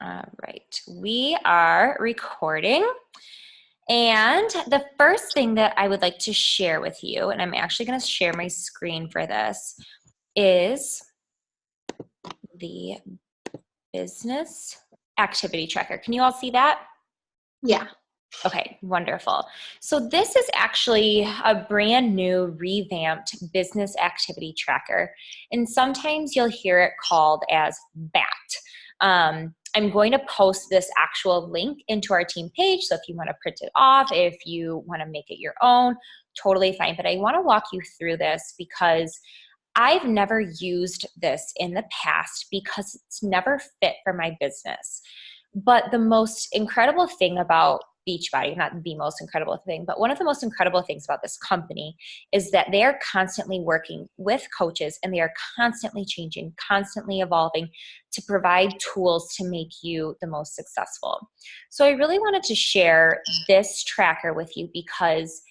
All right, we are recording. And the first thing that I would like to share with you, and I'm actually going to share my screen for this, is the business activity tracker. Can you all see that? Yeah. Okay, wonderful. So this is actually a brand new revamped business activity tracker. And sometimes you'll hear it called as BAT. I'm going to post this actual link into our team page. So if you want to print it off, if you want to make it your own, totally fine. But I want to walk you through this because I've never used this in the past because it's never fit for my business. But the most incredible thing about Beachbody, not the most incredible thing, but one of the most incredible things about this company is that they are constantly working with coaches and they are constantly changing, constantly evolving to provide tools to make you the most successful. So I really wanted to share this tracker with you because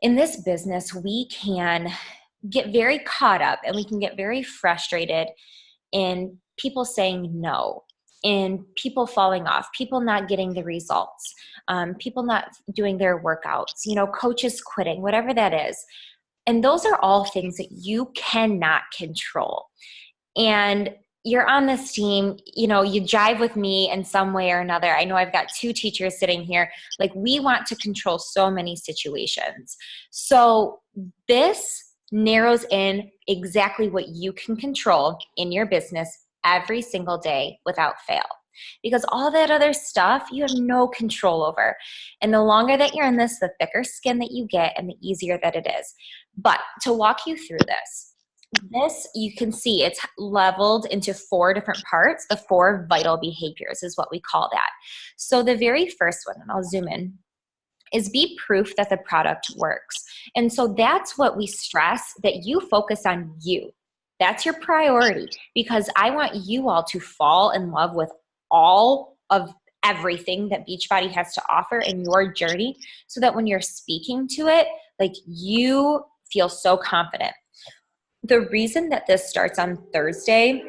in this business, we can get very caught up and we can get very frustrated in people saying no, in people falling off, people not getting the results, people not doing their workouts, coaches quitting, whatever that is. And those are all things that you cannot control. And you're on this team, you jive with me in some way or another. I know I've got two teachers sitting here. Like, we want to control so many situations. So this narrows in exactly what you can control in your business every single day without fail. Because all that other stuff you have no control over. And the longer that you're in this, the thicker skin that you get and the easier that it is. But to walk you through this, you can see it's leveled into 4 different parts. The 4 vital behaviors is what we call that. So the very first one, and I'll zoom in, is be proof that the product works. And so that's what we stress, that you focus on you. That's your priority, because I want you all to fall in love with all of everything that Beachbody has to offer in your journey, so that when you're speaking to it, like, you feel so confident. The reason that this starts on Thursday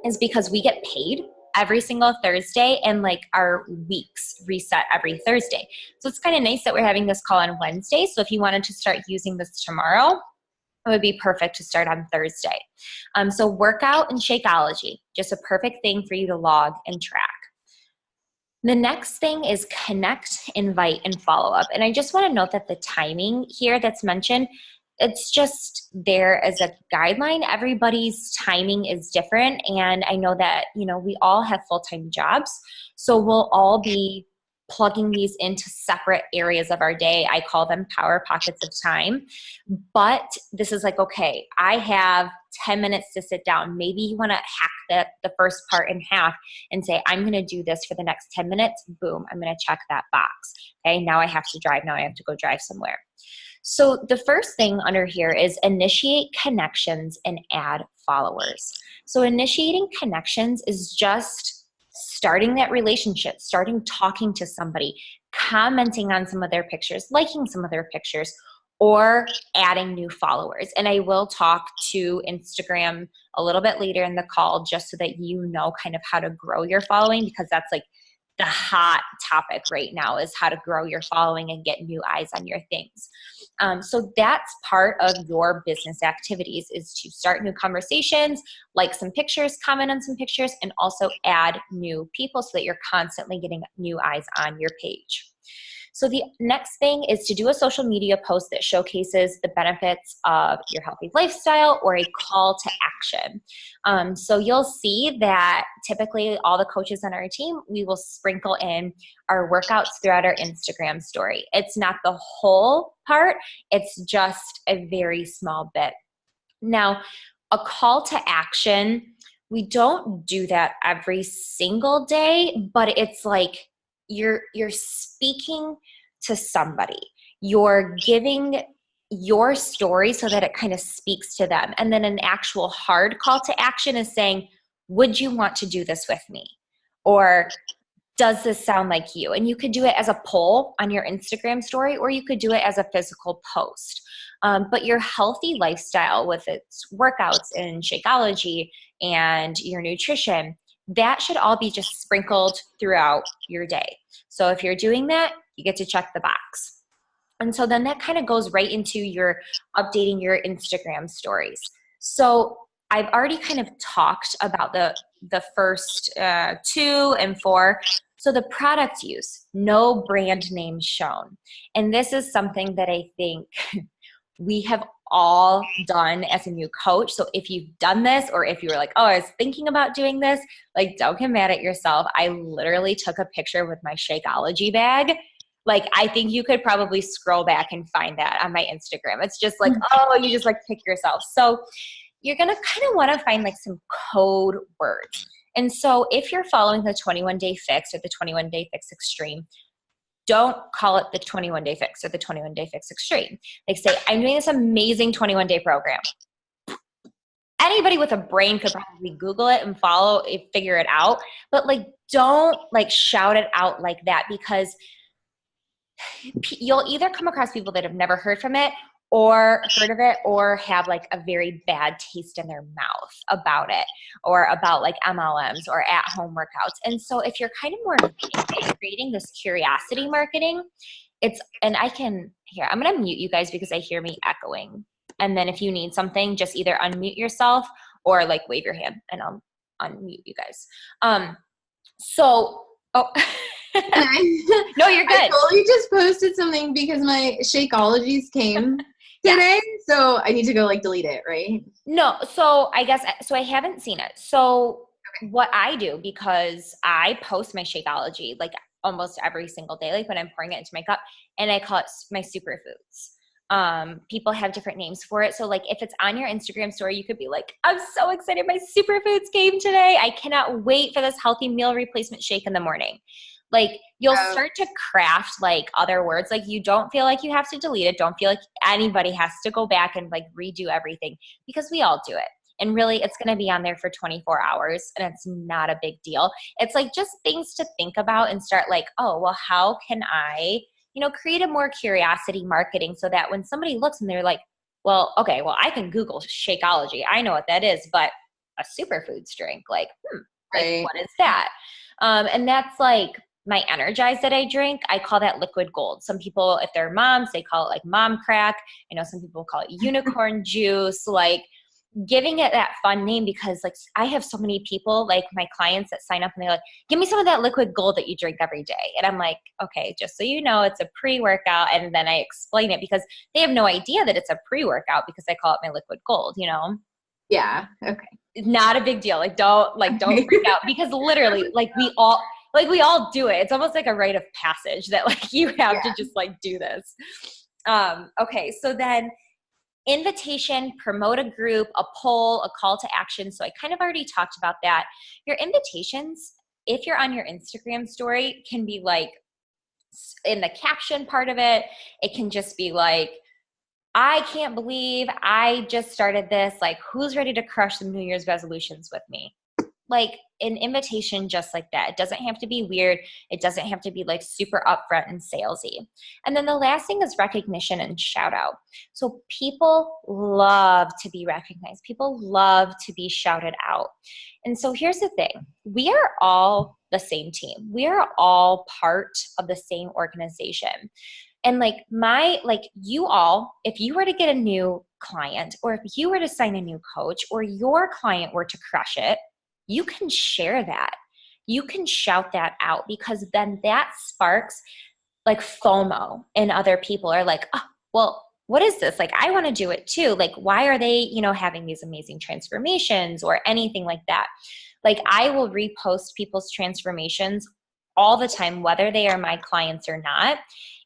is because we get paid every single Thursday, and like our weeks reset every Thursday. So it's kind of nice that we're having this call on Wednesday. So if you wanted to start using this tomorrow, it would be perfect to start on Thursday. So workout and Shakeology, just a perfect thing for you to log and track. The next thing is connect, invite, and follow up. And I just want to note that the timing here that's mentioned, it's just there as a guideline. Everybody's timing is different. And I know that, we all have full-time jobs. So we'll all be plugging these into separate areas of our day. I call them power pockets of time. But this is like, okay, I have 10 minutes to sit down. Maybe you want to hack the first part in half and say, I'm going to do this for the next 10 minutes. Boom, I'm going to check that box. Okay, now I have to drive. Now I have to go drive somewhere. So the first thing under here is initiate connections and add followers. So initiating connections is just starting that relationship, starting talking to somebody, commenting on some of their pictures, liking some of their pictures, or adding new followers. And I will talk to Instagram a little bit later in the call, just so that you know kind of how to grow your following, because that's like the hot topic right now, is how to grow your following and get new eyes on your things. So that's part of your business activities, is to start new conversations, like some pictures, comment on some pictures, and also add new people so that you're constantly getting new eyes on your page. So the next thing is to do a social media post that showcases the benefits of your healthy lifestyle, or a call to action. So you'll see that typically all the coaches on our team, we will sprinkle in our workouts throughout our Instagram story. It's not the whole part, it's just a very small bit. Now, a call to action, we don't do that every single day, but it's like, you're speaking to somebody. You're giving your story so that it kind of speaks to them. And then an actual hard call to action is saying, would you want to do this with me? Or does this sound like you? And you could do it as a poll on your Instagram story, or you could do it as a physical post. But your healthy lifestyle with its workouts and Shakeology and your nutrition, that should all be just sprinkled throughout your day. So if you're doing that, you get to check the box. And so then that kind of goes right into your updating your Instagram stories. So I've already kind of talked about the first 2 and 4. So the product use, no brand name shown. And this is something that I think we have all done as a new coach. So if you've done this, or if you were like, oh, I was thinking about doing this, like, don't get mad at yourself. I literally took a picture with my Shakeology bag. Like, I think you could probably scroll back and find that on my Instagram. It's just like, oh, you just like pick yourself. So you're going to kind of want to find like some code words. And so if you're following the 21-day fix or the 21-day fix extreme, don't call it the 21-day fix or the 21-day fix extreme. Like, say, I'm doing this amazing 21-day program. Anybody with a brain could probably Google it and follow it, figure it out. But like, don't like shout it out like that, because you'll either come across people that have never heard of it or have like a very bad taste in their mouth about it, or about like MLMs or at-home workouts. And so if you're kind of more creating this curiosity marketing, I'm going to mute you guys because I hear me echoing. And then if you need something, just either unmute yourself or like wave your hand and I'll unmute you guys. No, you're good. I totally just posted something because my Shakeologies came today. So I need to go like delete it, right? No. So I haven't seen it. So what I do, because I post my Shakeology like almost every single day, like when I'm pouring it into my cup, and I call it my superfoods. People have different names for it. So like if it's on your Instagram story, you could be like, I'm so excited. My superfoods came today. I cannot wait for this healthy meal replacement shake in the morning. Like you'll start to craft like other words. Like you don't feel like you have to delete it. Don't feel like anybody has to go back and like redo everything, because we all do it. And really it's going to be on there for 24 hours and it's not a big deal. It's like just things to think about and start like, oh, well, how can I, create a more curiosity marketing, so that when somebody looks and they're like, well, okay, well, I can Google Shakeology. I know what that is, but a superfoods drink, like, like what is that? And that's like my Energize that I drink. I call that liquid gold. Some people, if they're moms, they call it like mom crack. I know some people call it unicorn juice, like giving it that fun name, because like I have so many people, like my clients, that sign up and they're like, give me some of that liquid gold that you drink every day. And I'm like, okay, just so you know, it's a pre-workout. And then I explain it, because they have no idea that it's a pre-workout, because I call it my liquid gold, Yeah. Okay. Not a big deal. Don't freak out, because literally like we all do it. It's almost like a rite of passage that like you have to just like do this. Okay. So then invitation, promote a group, a poll, a call to action. So I kind of already talked about that. Your invitations, if you're on your Instagram story, can be like in the caption part of it. It can just be like, I can't believe I just started this. Like, who's ready to crush some New Year's resolutions with me? Like an invitation just like that. It doesn't have to be weird. It doesn't have to be like super upfront and salesy. And then the last thing is recognition and shout out. So people love to be recognized. People love to be shouted out. And so here's the thing. We are all the same team. We are all part of the same organization. And like you all, if you were to get a new client, or if you were to sign a new coach, or your client were to crush it, you can share that. You can shout that out, because then that sparks like FOMO, and other people are like, oh, well, what is this? Like, I want to do it too. Like, why are they, having these amazing transformations or anything like that? Like, I will repost people's transformations all the time, whether they are my clients or not.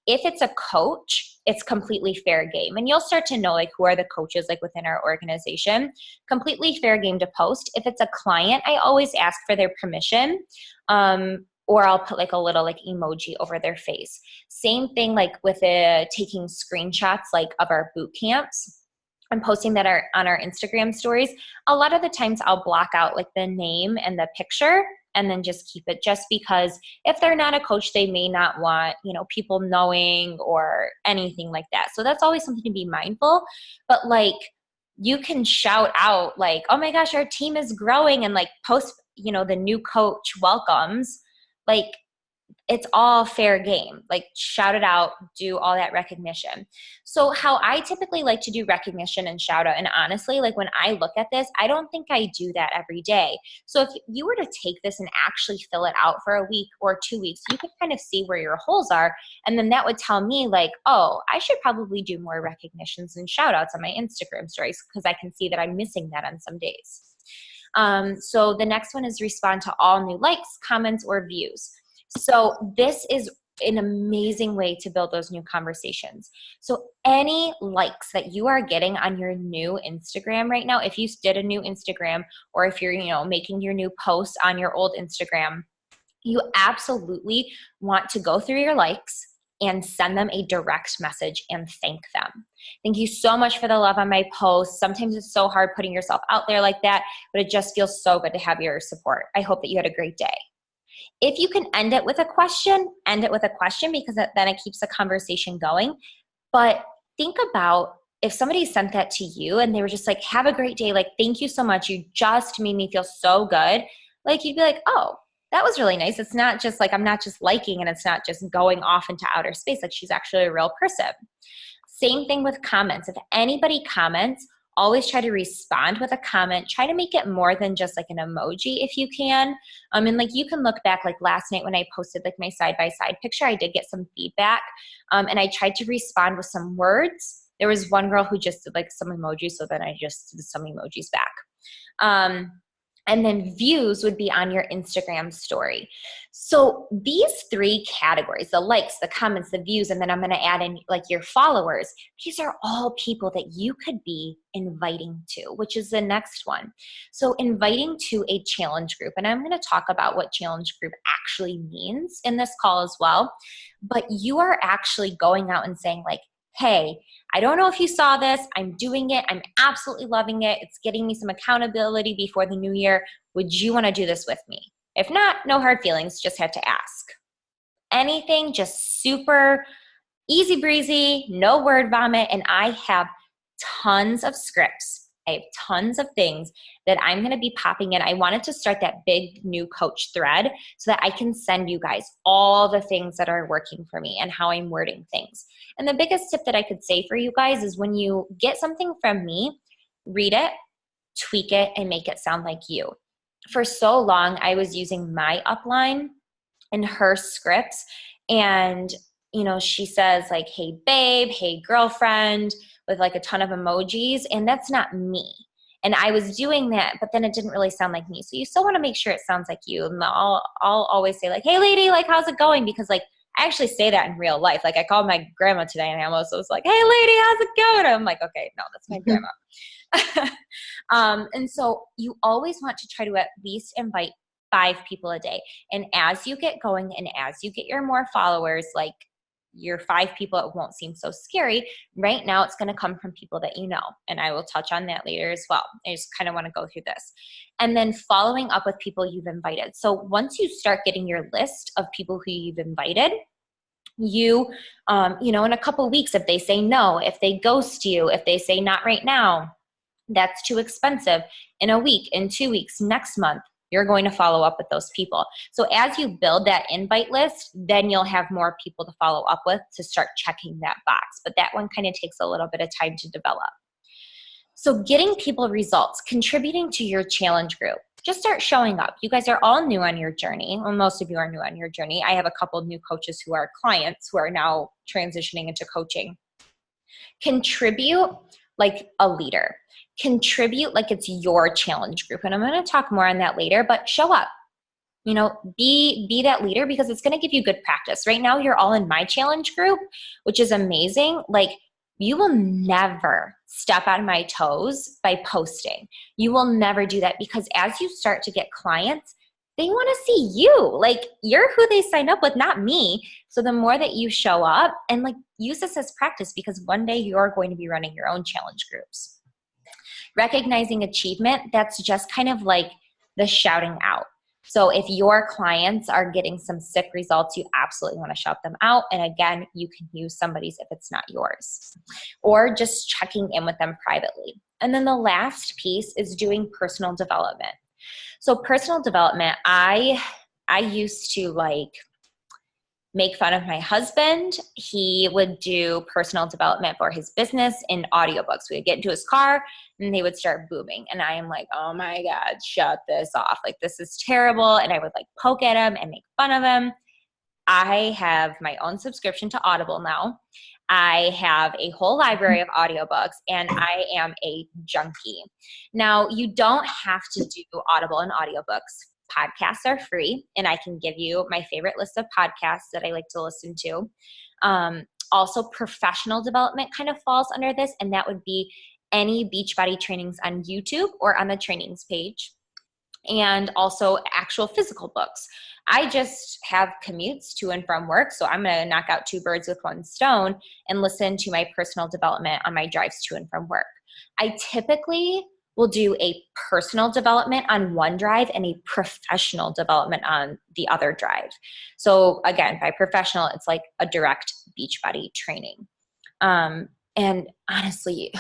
If it's a coach, it's completely fair game. And you'll start to know like who are the coaches like within our organization. Completely fair game to post. If it's a client, I always ask for their permission. Or I'll put like a little like emoji over their face. Same thing like with taking screenshots like of our boot camps. I'm posting that on our Instagram stories. A lot of the times I'll block out like the name and the picture, and then just keep it, just because if they're not a coach, they may not want, people knowing or anything like that. So that's always something to be mindful. But like, you can shout out like, oh my gosh, our team is growing, and like post the new coach welcomes, like, it's all fair game. Like, shout it out, do all that recognition. So how I typically like to do recognition and shout out, and honestly, like when I look at this, I don't think I do that every day. So if you were to take this and actually fill it out for a week or 2 weeks, you could kind of see where your holes are. And then that would tell me like, oh, I should probably do more recognitions and shout outs on my Instagram stories, because I can see that I'm missing that on some days. So the next one is respond to all new likes, comments, or views. So this is an amazing way to build those new conversations. So any likes that you are getting on your new Instagram right now, if you did a new Instagram, or if you're, making your new post on your old Instagram, you absolutely want to go through your likes and send them a direct message and thank them. Thank you so much for the love on my posts. Sometimes it's so hard putting yourself out there like that, but it just feels so good to have your support. I hope that you had a great day. If you can end it with a question, because then it keeps the conversation going. But think about if somebody sent that to you and they were just like, have a great day. Like, thank you so much. You just made me feel so good. Like, you'd be like, oh, that was really nice. It's not just like, I'm not just liking, and it's not just going off into outer space. Like, she's actually a real person. Same thing with comments. If anybody comments, always try to respond with a comment. Try to make it more than just like an emoji if you can. And like, you can look back, like last night when I posted like my side-by-side picture, I did get some feedback. And I tried to respond with some words. There was one girl who just did like some emojis, so then I just did some emojis back. And then views would be on your Instagram story. So these 3 categories, the likes, the comments, the views, and then I'm going to add in like your followers, these are all people that you could be inviting to, which is the next one. So inviting to a challenge group, and I'm going to talk about what challenge group actually means in this call as well. But you are actually going out and saying like, hey, I don't know if you saw this. I'm doing it. I'm absolutely loving it. It's getting me some accountability before the new year. Would you want to do this with me? If not, no hard feelings. Just had to ask. Anything, just super easy breezy, no word vomit. And I have tons of scripts. I have tons of things that I'm going to be popping in. I wanted to start that big new coach thread so that I can send you guys all the things that are working for me and how I'm wording things. And the biggest tip that I could say for you guys is when you get something from me, read it, tweak it, and make it sound like you. For so long, I was using my upline and her scripts. And, she says like, hey, babe, hey, girlfriend, with like a ton of emojis. And that's not me. And I was doing that, but then it didn't really sound like me. So you still want to make sure it sounds like you. And I'll always say like, hey, lady, like, how's it going? Because like, I actually say that in real life. Like, I called my grandma today and I almost was like, hey, lady, how's it going? I'm like, okay, no, that's my grandma. And so you always want to try to at least invite 5 people a day. And as you get going and as you get your more followers, like your 5 people, it won't seem so scary. Right now, it's going to come from people that you know. And I will touch on that later as well. I just kind of want to go through this. And then following up with people you've invited. So once you start getting your list of people who you've invited, in a couple weeks, if they say no, if they ghost you, if they say not right now, that's too expensive, in a week, in 2 weeks, next month, you're going to follow up with those people. So as you build that invite list, then you'll have more people to follow up with to start checking that box. But that one kind of takes a little bit of time to develop. So getting people results, contributing to your challenge group, just start showing up. You guys are all new on your journey. Well, most of you are new on your journey. I have a couple of new coaches who are clients who are now transitioning into coaching. Contribute like a leader. Contribute like it's your challenge group. And I'm going to talk more on that later, but show up. Be that leader, because it's going to give you good practice. Right now, you're all in my challenge group, which is amazing. Like, you will never step on my toes by posting. You will never do that, because as you start to get clients, they want to see you. Like, you're who they sign up with, not me. So the more that you show up, and like, use this as practice, because one day you're going to be running your own challenge groups. Recognizing achievement, that's just kind of like the shouting out. So if your clients are getting some sick results, you absolutely want to shout them out. And again, you can use somebody's if it's not yours, or just checking in with them privately. And then the last piece is doing personal development. So personal development, I used to like make fun of my husband. He would do personal development for his business in audiobooks. We would get into his car and they would start booming. And I am like, oh my God, shut this off. Like, this is terrible. And I would like poke at him and make fun of him. I have my own subscription to Audible now. I have a whole library of audiobooks and I am a junkie. Now, you don't have to do Audible and audiobooks. Podcasts are free, and I can give you my favorite list of podcasts that I like to listen to. Also, professional development kind of falls under this, and that would be any Beachbody trainings on YouTube or on the trainings page, and also actual physical books. I just have commutes to and from work, so I'm going to knock out two birds with one stone and listen to my personal development on my drives to and from work. I typically will do a personal development on one drive and a professional development on the other drive. So again, by professional, it's like a direct Beachbody training. And honestly,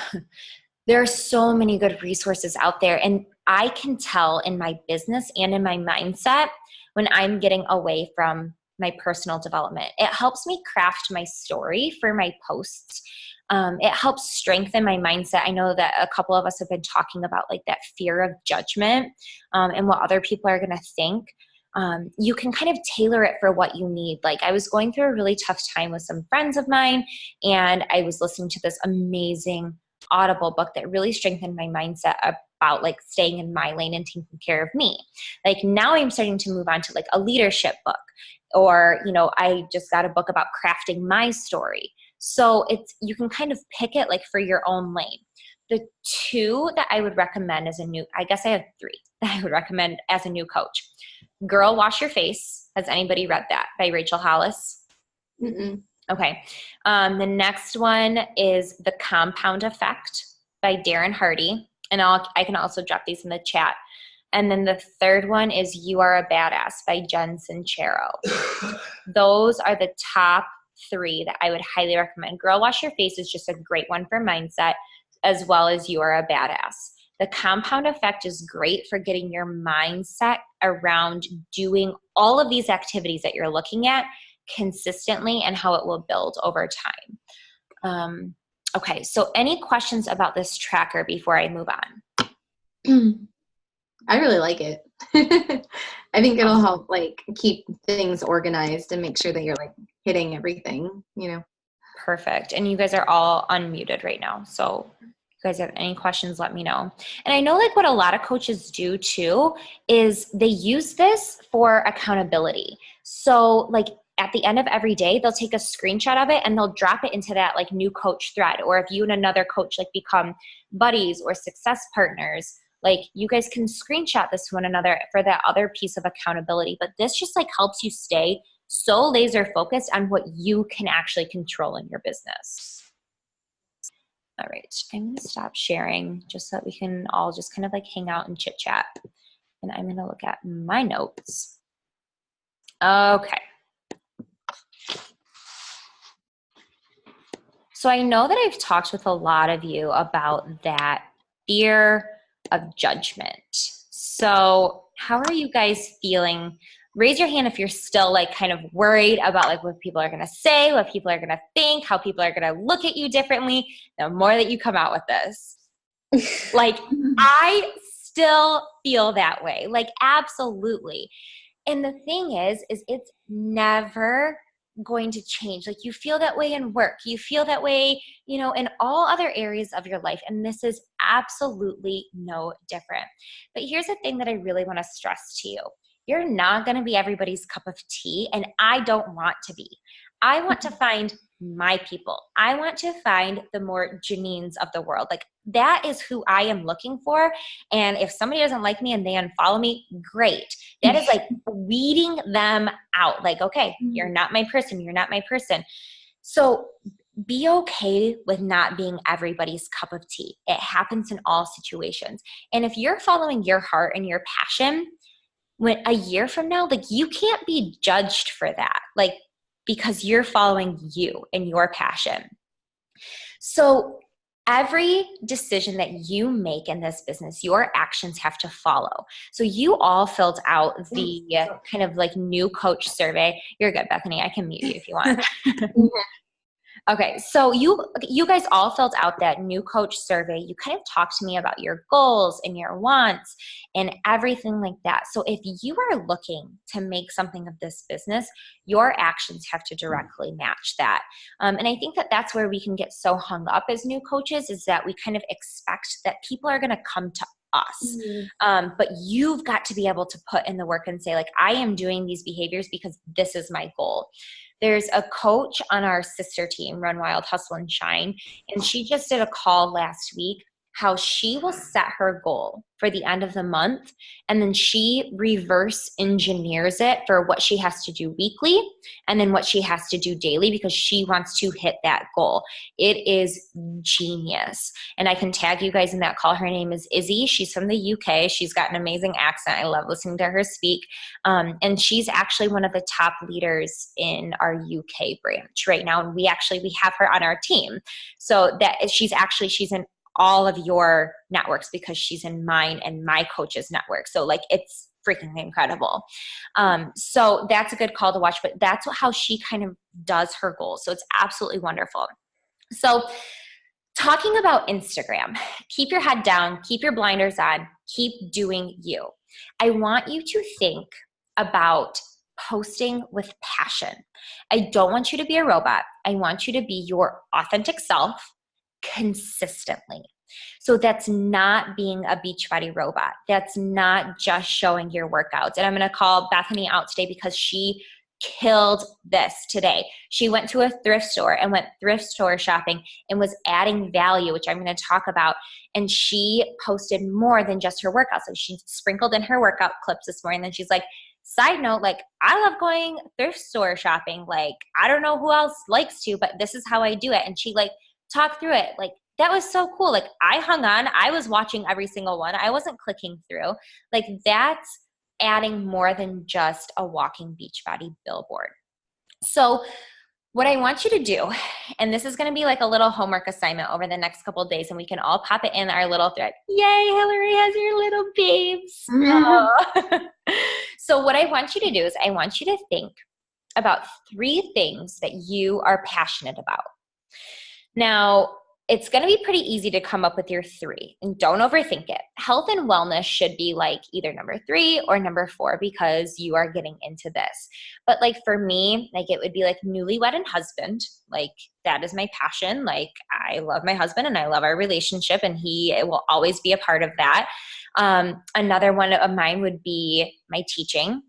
there are so many good resources out there. And I can tell in my business and in my mindset when I'm getting away from my personal development. It helps me craft my story for my posts. It helps strengthen my mindset. I know that a couple of us have been talking about like that fear of judgment and what other people are going to think. You can kind of tailor it for what you need. Like, I was going through a really tough time with some friends of mine, and I was listening to this amazing Audible book that really strengthened my mindset about like staying in my lane and taking care of me. Like, now I'm starting to move on to like a leadership book, or, you know, I just got a book about crafting my story. So you can kind of pick it like for your own lane. The two that I would recommend I guess I have three that I would recommend as a new coach. Girl, Wash Your Face. Has anybody read that by Rachel Hollis? Mm-mm. Okay. The next one is The Compound Effect by Darren Hardy. And I can also drop these in the chat. And then the third one is You Are a Badass by Jen Sincero. Those are the top three that I would highly recommend. Girl, Wash Your Face is just a great one for mindset, as well as You Are a Badass. The Compound Effect is great for getting your mindset around doing all of these activities that you're looking at consistently and how it will build over time. Okay, so any questions about this tracker before I move on? I really like it. I think it'll help like keep things organized and make sure that you're like hitting everything, you know. Perfect. And you guys are all unmuted right now. So if you guys have any questions, let me know. And I know like what a lot of coaches do too is they use this for accountability. So like at the end of every day, they'll take a screenshot of it and they'll drop it into that like new coach thread. Or if you and another coach like become buddies or success partners, like you guys can screenshot this to one another for that other piece of accountability. But this just like helps you stay so laser focused on what you can actually control in your business. All right, I'm going to stop sharing just so that we can all just kind of like hang out and chit chat. And I'm going to look at my notes. Okay. So I know that I've talked with a lot of you about that fear of judgment. So how are you guys feeling? Raise your hand if you're still like kind of worried about like what people are going to say, what people are going to think, how people are going to look at you differently. The more that you come out with this, like I still feel that way, like absolutely. And the thing is it's never going to change. Like you feel that way in work, you feel that way, you know, in all other areas of your life. And this is absolutely no different. But here's the thing that I really want to stress to you. You're not going to be everybody's cup of tea, and I don't want to be. I want to find my people. I want to find the more Janines of the world. Like that is who I am looking for. And if somebody doesn't like me and they unfollow me, great. That is like weeding them out. Like, okay, you're not my person. You're not my person. So be okay with not being everybody's cup of tea. It happens in all situations. And if you're following your heart and your passion, when a year from now, like you can't be judged for that, like because you're following you and your passion. So Every decision that you make in this business, your actions have to follow. So you all filled out the kind of like new coach survey. You're good, Bethany. I can mute you if you want. Okay, so you guys all filled out that new coach survey. You kind of talked to me about your goals and your wants and everything like that. So if you are looking to make something of this business, your actions have to directly match that. And I think that that's where we can get so hung up as new coaches, is that we kind of expect that people are going to come to us. But you've got to be able to put in the work and say, like, I am doing these behaviors because this is my goal. There's a coach on our sister team, Run Wild, Hustle and Shine, and she just did a call last week how she will set her goal for the end of the month, and then she reverse engineers it for what she has to do weekly and then what she has to do daily, because she wants to hit that goal. It is genius. And I can tag you guys in that call. Her name is Izzy. She's from the UK. She's got an amazing accent. I love listening to her speak. And she's actually one of the top leaders in our UK branch right now. And we have her on our team. So that she's in all of your networks because she's in mine and my coach's network. So like, it's freaking incredible. So that's a good call to watch, but that's how she kind of does her goals. So it's absolutely wonderful. So talking about Instagram, keep your head down, keep your blinders on, keep doing you. I want you to think about posting with passion. I don't want you to be a robot. I want you to be your authentic self consistently. So that's not being a Beachbody robot. That's not just showing your workouts. And I'm going to call Bethany out today because she killed this today. She went to a thrift store and went thrift store shopping and was adding value, which I'm going to talk about. And she posted more than just her workouts. So she sprinkled in her workout clips this morning. And then she's like, side note, like, I love going thrift store shopping. Like, I don't know who else likes to, but this is how I do it. And she like talked through it. Like, that was so cool. Like, I hung on. I was watching every single one. I wasn't clicking through. Like, that's adding more than just a walking Beachbody billboard. So what I want you to do, and this is going to be like a little homework assignment over the next couple of days, and we can all pop it in our little thread. Yay, Hillary has your little babes. So what I want you to do is I want you to think about 3 things that you are passionate about. Now, it's going to be pretty easy to come up with your 3, and don't overthink it. Health and wellness should be like either number 3 or number 4 because you are getting into this. But like for me, like it would be like newlywed and husband. Like that is my passion. Like I love my husband and I love our relationship, and he will always be a part of that. Another one of mine would be my teaching,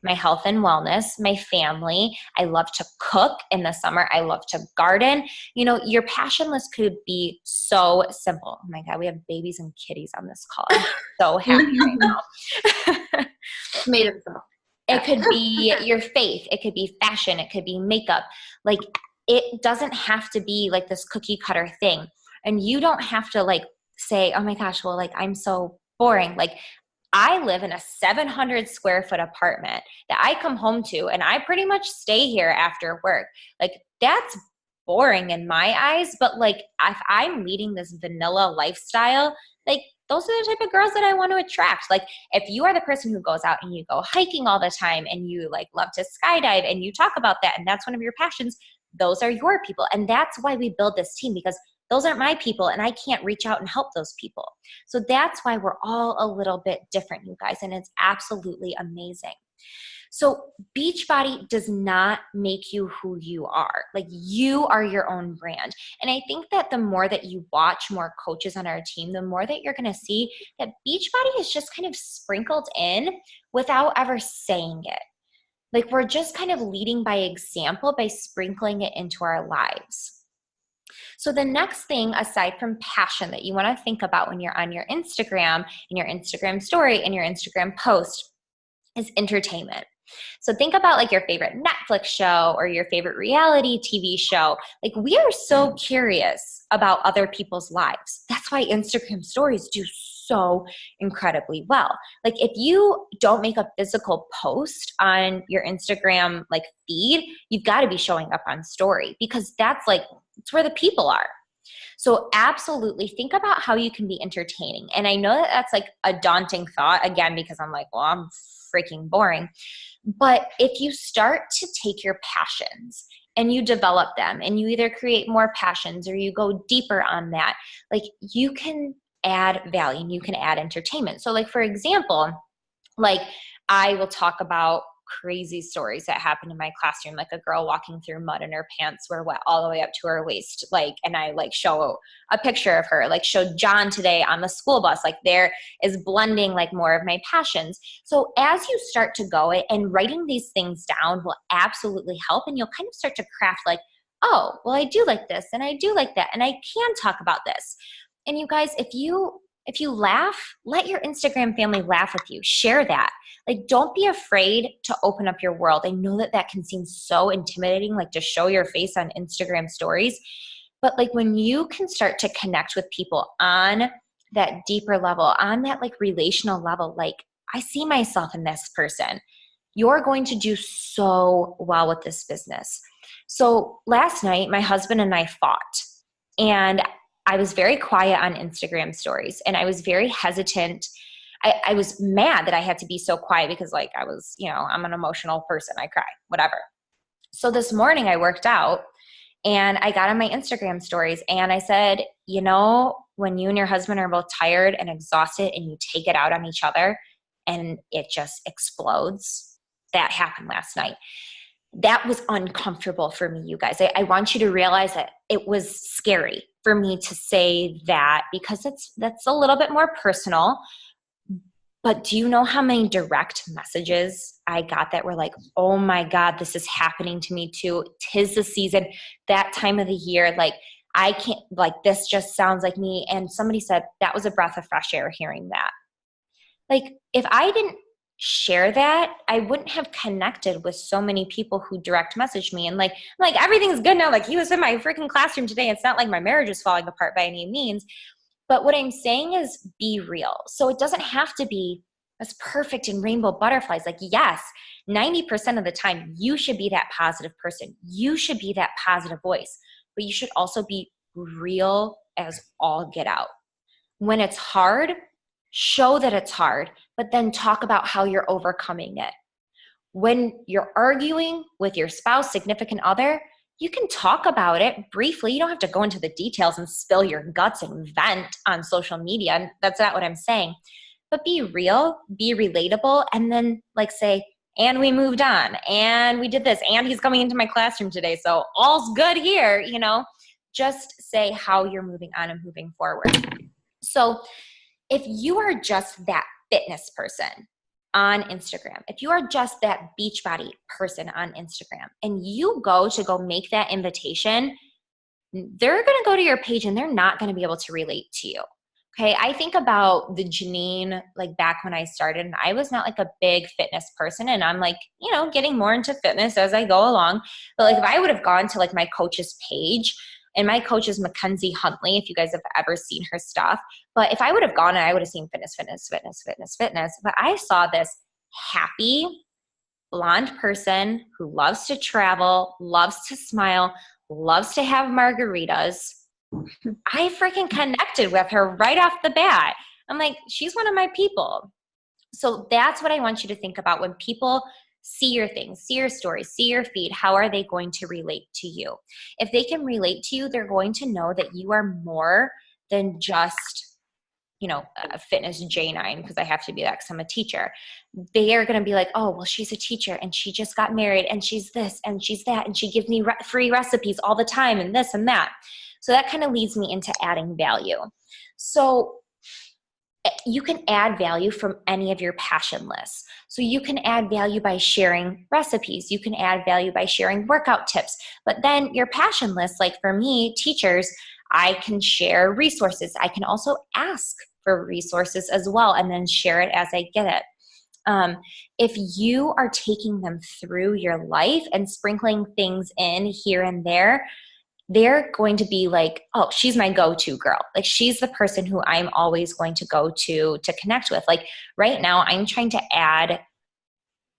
my health and wellness, my family. I love to cook in the summer. I love to garden. You know, your passion list could be so simple. Oh my God, we have babies and kitties on this call. I'm so happy right now. Made him so. It could be your faith. It could be fashion. It could be makeup. Like, it doesn't have to be like this cookie cutter thing. And you don't have to like say, oh my gosh, well, like I'm so boring. Like, I live in a 700 square foot apartment that I come home to, and I pretty much stay here after work. Like, that's boring in my eyes, but like if I'm leading this vanilla lifestyle, like those are the type of girls that I want to attract. Like, if you are the person who goes out and you go hiking all the time and you like love to skydive and you talk about that and that's one of your passions, those are your people. And that's why we build this team, because those aren't my people and I can't reach out and help those people. So that's why we're all a little bit different, you guys, and it's absolutely amazing. So Beachbody does not make you who you are. Like, you are your own brand. And I think that the more that you watch more coaches on our team, the more that you're going to see that Beachbody is just kind of sprinkled in without ever saying it. Like, we're just kind of leading by example by sprinkling it into our lives. So the next thing, aside from passion, that you want to think about when you're on your Instagram, in your Instagram story, in your Instagram post, is entertainment. So think about like your favorite Netflix show or your favorite reality TV show. Like, we are so curious about other people's lives. That's why Instagram stories do so incredibly well. Like, if you don't make a physical post on your Instagram like feed, you've got to be showing up on story, because that's like, it's where the people are. So absolutely think about how you can be entertaining. And I know that that's like a daunting thought, again, because I'm like, well, I'm freaking boring. But if you start to take your passions and you develop them and you either create more passions or you go deeper on that, like you can add value and you can add entertainment. So like, for example, like I will talk about crazy stories that happened in my classroom, like a girl walking through mud and her pants were wet all the way up to her waist. Like, and I like show a picture of her, like showed John today on the school bus, like there is blending like more of my passions. So as you start to go and writing these things down will absolutely help. And you'll kind of start to craft like, oh, well, I do like this and I do like that. And I can talk about this. And you guys, if you laugh, let your Instagram family laugh with you. Share that. Like, don't be afraid to open up your world. I know that that can seem so intimidating, like to show your face on Instagram stories. But like when you can start to connect with people on that deeper level, on that like relational level, like I see myself in this person, you're going to do so well with this business. So last night, my husband and I fought. And I was very quiet on Instagram stories and I was very hesitant. I was mad that I had to be so quiet because like I was, I'm an emotional person. I cry, whatever. So this morning I worked out and I got on my Instagram stories and I said, when you and your husband are both tired and exhausted and you take it out on each other and it just explodes, that happened last night. That was uncomfortable for me, you guys. I want you to realize that it was scary for me to say that because that's a little bit more personal. But do you know how many direct messages I got that were like, oh my God, this is happening to me too. 'Tis the season, that time of the year. Like, I can't, like, this just sounds like me. And somebody said that was a breath of fresh air hearing that. Like, if I didn't share that, I wouldn't have connected with so many people who direct message me. And like everything's good now. Like, he was in my freaking classroom today. It's not like my marriage is falling apart by any means. But what I'm saying is be real. So it doesn't have to be as perfect and rainbow butterflies. Like, yes, 90% of the time, you should be that positive person. You should be that positive voice. But you should also be real as all get out. When it's hard, show that it's hard, but then talk about how you're overcoming it. When you're arguing with your spouse, significant other, you can talk about it briefly. You don't have to go into the details and spill your guts and vent on social media. That's not what I'm saying. But be real, be relatable, and then like say, and we moved on, and we did this, and he's coming into my classroom today, so all's good here, Just say how you're moving on and moving forward. So if you are just that fitness person on Instagram, if you are just that Beachbody person on Instagram and you go make that invitation, they're going to go to your page and they're not going to be able to relate to you. Okay. I think about the Janine, like back when I started, and I was not like a big fitness person, and I'm like, getting more into fitness as I go along. But like, if I would have gone to like my coach's page, and my coach is Mackenzie Huntley, if you guys have ever seen her stuff. But if I would have gone and I would have seen fitness. But I saw this happy blonde person who loves to travel, loves to smile, loves to have margaritas. I freaking connected with her right off the bat. I'm like, she's one of my people. So that's what I want you to think about when people see your things, see your stories, see your feed. How are they going to relate to you? If they can relate to you, they're going to know that you are more than just, a fitness J9, because I have to be that because I'm a teacher. They are going to be like, oh, well, she's a teacher and she just got married and she's this and she's that and she gives me free recipes all the time and this and that. So that kind of leads me into adding value. So you can add value from any of your passion lists. So you can add value by sharing recipes. You can add value by sharing workout tips. But then your passion list, like for me, teachers, I can share resources. I can also ask for resources as well and then share it as I get it. If you are taking them through your life and sprinkling things in here and there, they're going to be like, oh, she's my go-to girl. Like, she's the person who I'm always going to go to connect with. Like right now, I'm trying to add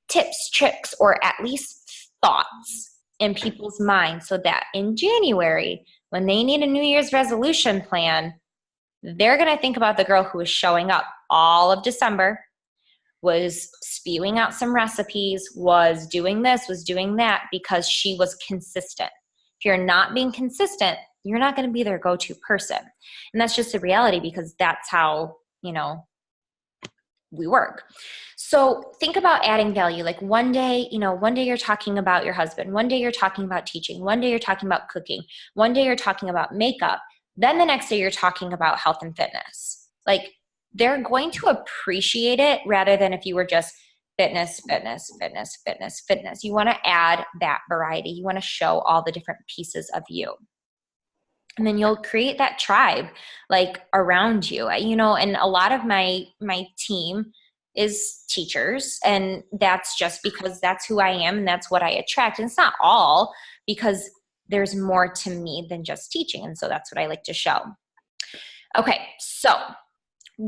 tips, tricks, or at least thoughts in people's minds so that in January, when they need a New Year's resolution plan, they're going to think about the girl who was showing up all of December, was spewing out some recipes, was doing this, was doing that, because she was consistent. If you're not being consistent, you're not going to be their go-to person. And that's just the reality, because that's how, we work. So think about adding value. Like one day you're talking about your husband. One day you're talking about teaching. One day you're talking about cooking. One day you're talking about makeup. Then the next day you're talking about health and fitness. Like, they're going to appreciate it rather than if you were just fitness, fitness, fitness, fitness, fitness. You want to add that variety. You want to show all the different pieces of you. And then you'll create that tribe like around you, and a lot of my team is teachers, and that's just because that's who I am and that's what I attract. And it's not all, because there's more to me than just teaching. And so that's what I like to show. Okay. So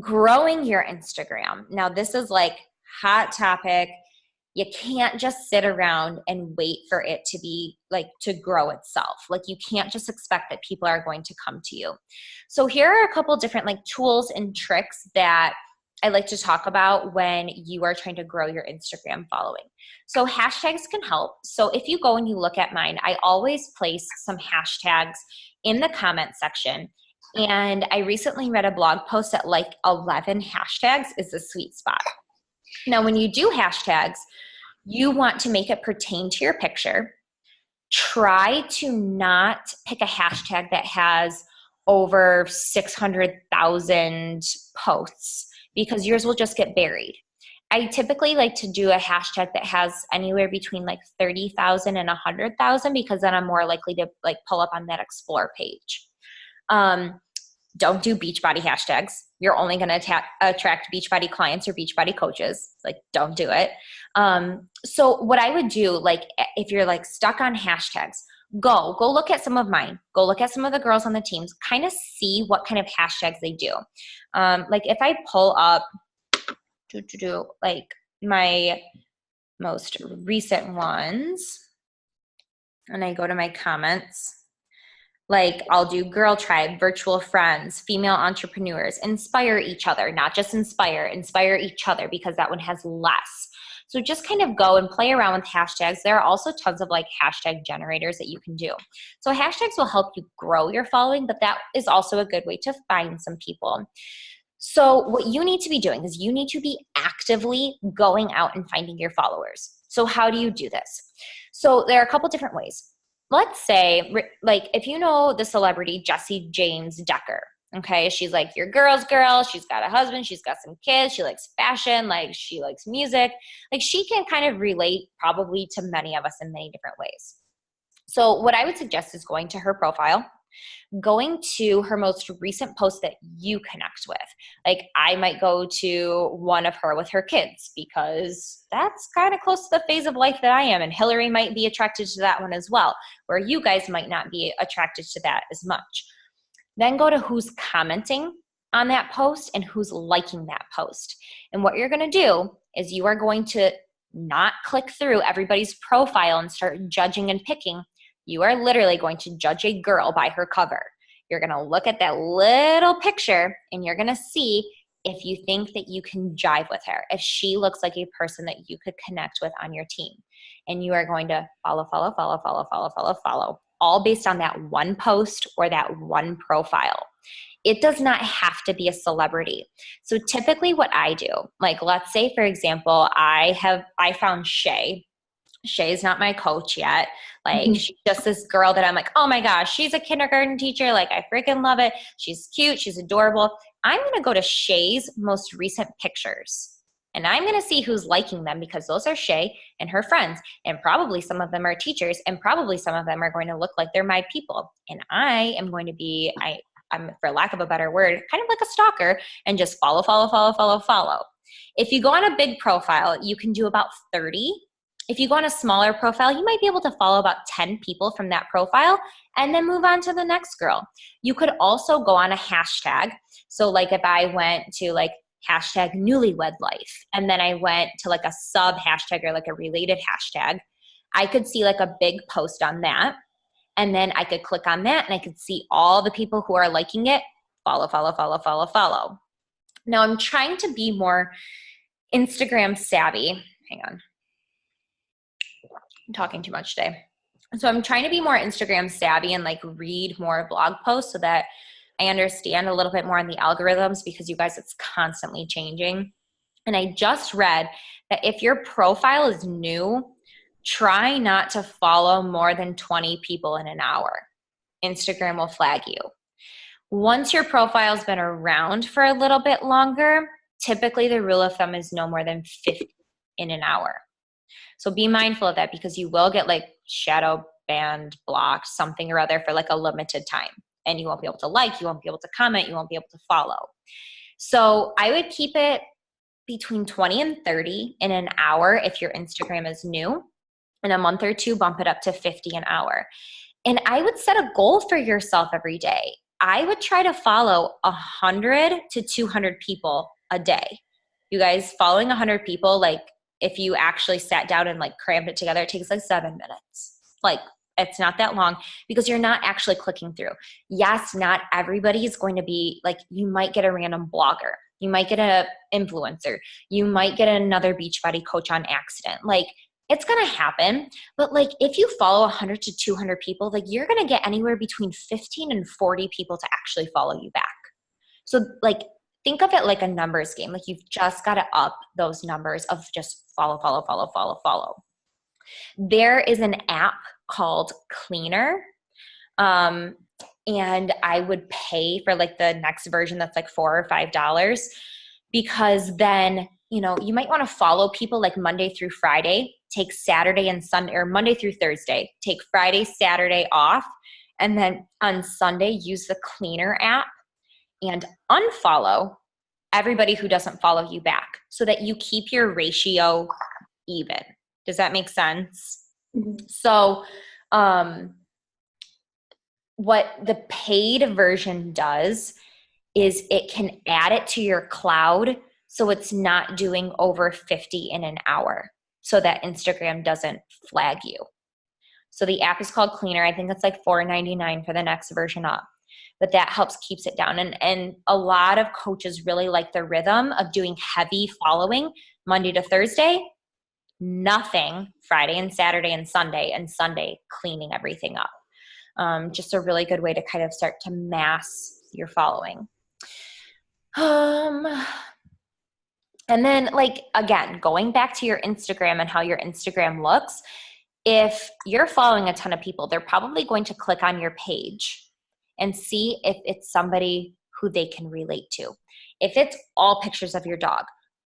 growing your Instagram. Now this is like hot topic. You can't just sit around and wait for it to be like to grow itself. Like, you can't just expect that people are going to come to you. So here are a couple different like tools and tricks that I like to talk about when you are trying to grow your Instagram following. So hashtags can help. So if you go and you look at mine, I always place some hashtags in the comment section. And I recently read a blog post that like 11 hashtags is the sweet spot. Now, when you do hashtags, you want to make it pertain to your picture. Try to not pick a hashtag that has over 600,000 posts, because yours will just get buried. I typically like to do a hashtag that has anywhere between like 30,000 and 100,000, because then I'm more likely to like pull up on that explore page. Don't do Beachbody hashtags. You're only going to attract Beachbody clients or Beachbody coaches. Like, don't do it. So what I would do, like, if you're like stuck on hashtags, go look at some of mine. Go look at some of the girls on the teams. Kind of see what kind of hashtags they do. Like if I pull up like my most recent ones, and I go to my comments. Like, I'll do Girl Tribe, Virtual Friends, Female Entrepreneurs, inspire each other, not just inspire each other, because that one has less. So just kind of go and play around with hashtags. There are also tons of like hashtag generators that you can do. So hashtags will help you grow your following, but that is also a good way to find some people. So what you need to be doing is you need to be actively going out and finding your followers. So how do you do this? So there are a couple different ways. Let's say, like, if you know the celebrity Jessie James Decker, okay, she's like your girl's girl. She's got a husband. She's got some kids. She likes fashion. Like, she likes music. Like, she can kind of relate probably to many of us in many different ways. So what I would suggest is going to her profile, going to her most recent post that you connect with. Like, I might go to one of her with her kids, because that's kind of close to the phase of life that I am. And Hillary might be attracted to that one as well, where you guys might not be attracted to that as much. Then go to who's commenting on that post and who's liking that post. And what you're going to do is you are going to not click through everybody's profile and start judging and picking. You are literally going to judge a girl by her cover. You're going to look at that little picture and you're going to see if you think that you can jive with her, if she looks like a person that you could connect with on your team. And you are going to follow, all based on that one post or that one profile. It does not have to be a celebrity. So typically what I do, like, let's say, for example, I found Shay. Shay's not my coach yet. Like, she's just this girl that I'm like, oh my gosh, she's a kindergarten teacher. Like, I freaking love it. She's cute. She's adorable. I'm going to go to Shay's most recent pictures. And I'm going to see who's liking them, because those are Shay and her friends. And probably some of them are teachers. And probably some of them are going to look like they're my people. And I am going to be, I'm, for lack of a better word, kind of like a stalker, and just follow. If you go on a big profile, you can do about 30. If you go on a smaller profile, you might be able to follow about 10 people from that profile and then move on to the next girl. You could also go on a hashtag. So like if I went to like hashtag newlywed life, and then I went to like a sub hashtag or like a related hashtag, I could see like a big post on that. And then I could click on that and I could see all the people who are liking it. Follow, follow, follow, follow, follow. Now I'm trying to be more Instagram savvy. Hang on. I'm talking too much today. So I'm trying to be more Instagram savvy and like read more blog posts so that I understand a little bit more on the algorithms, because you guys, it's constantly changing. And I just read that if your profile is new, try not to follow more than 20 people in an hour. Instagram will flag you. Once your profile's been around for a little bit longer, typically the rule of thumb is no more than 50 in an hour. So be mindful of that, because you will get like shadow banned, blocked, something or other for like a limited time. And you won't be able to like, you won't be able to comment, you won't be able to follow. So I would keep it between 20 and 30 in an hour if your Instagram is new. In a month or two, bump it up to 50 an hour. And I would set a goal for yourself every day. I would try to follow 100 to 200 people a day. You guys, following 100 people, like if you actually sat down and like crammed it together, it takes like 7 minutes. Like it's not that long, because you're not actually clicking through. Yes, not everybody is going to be like, you might get a random blogger. You might get an influencer. You might get another Beachbody coach on accident. Like it's going to happen. But like if you follow 100 to 200 people, like you're going to get anywhere between 15 and 40 people to actually follow you back. So like think of it like a numbers game. Like you've just got to up those numbers of just follow, follow, follow, follow, follow. There is an app called Cleaner. And I would pay for like the next version that's like $4 or $5, because then, you know, you might want to follow people like Monday through Friday, take Saturday and Sunday, or Monday through Thursday, take Friday, Saturday off. And then on Sunday, use the Cleaner app and unfollow everybody who doesn't follow you back, so that you keep your ratio even. Does that make sense? Mm-hmm. So, what the paid version does is it can add it to your cloud, so it's not doing over 50 in an hour, so that Instagram doesn't flag you. So the app is called Cleaner. I think it's like $4.99 for the next version up, but that helps keeps it down. And a lot of coaches really like the rhythm of doing heavy following Monday to Thursday, nothing Friday and Saturday and Sunday cleaning everything up. Just a really good way to kind of start to mass your following. And then like, again, going back to your Instagram and how your Instagram looks, if you're following a ton of people, they're probably going to click on your page and see if it's somebody who they can relate to. If it's all pictures of your dog,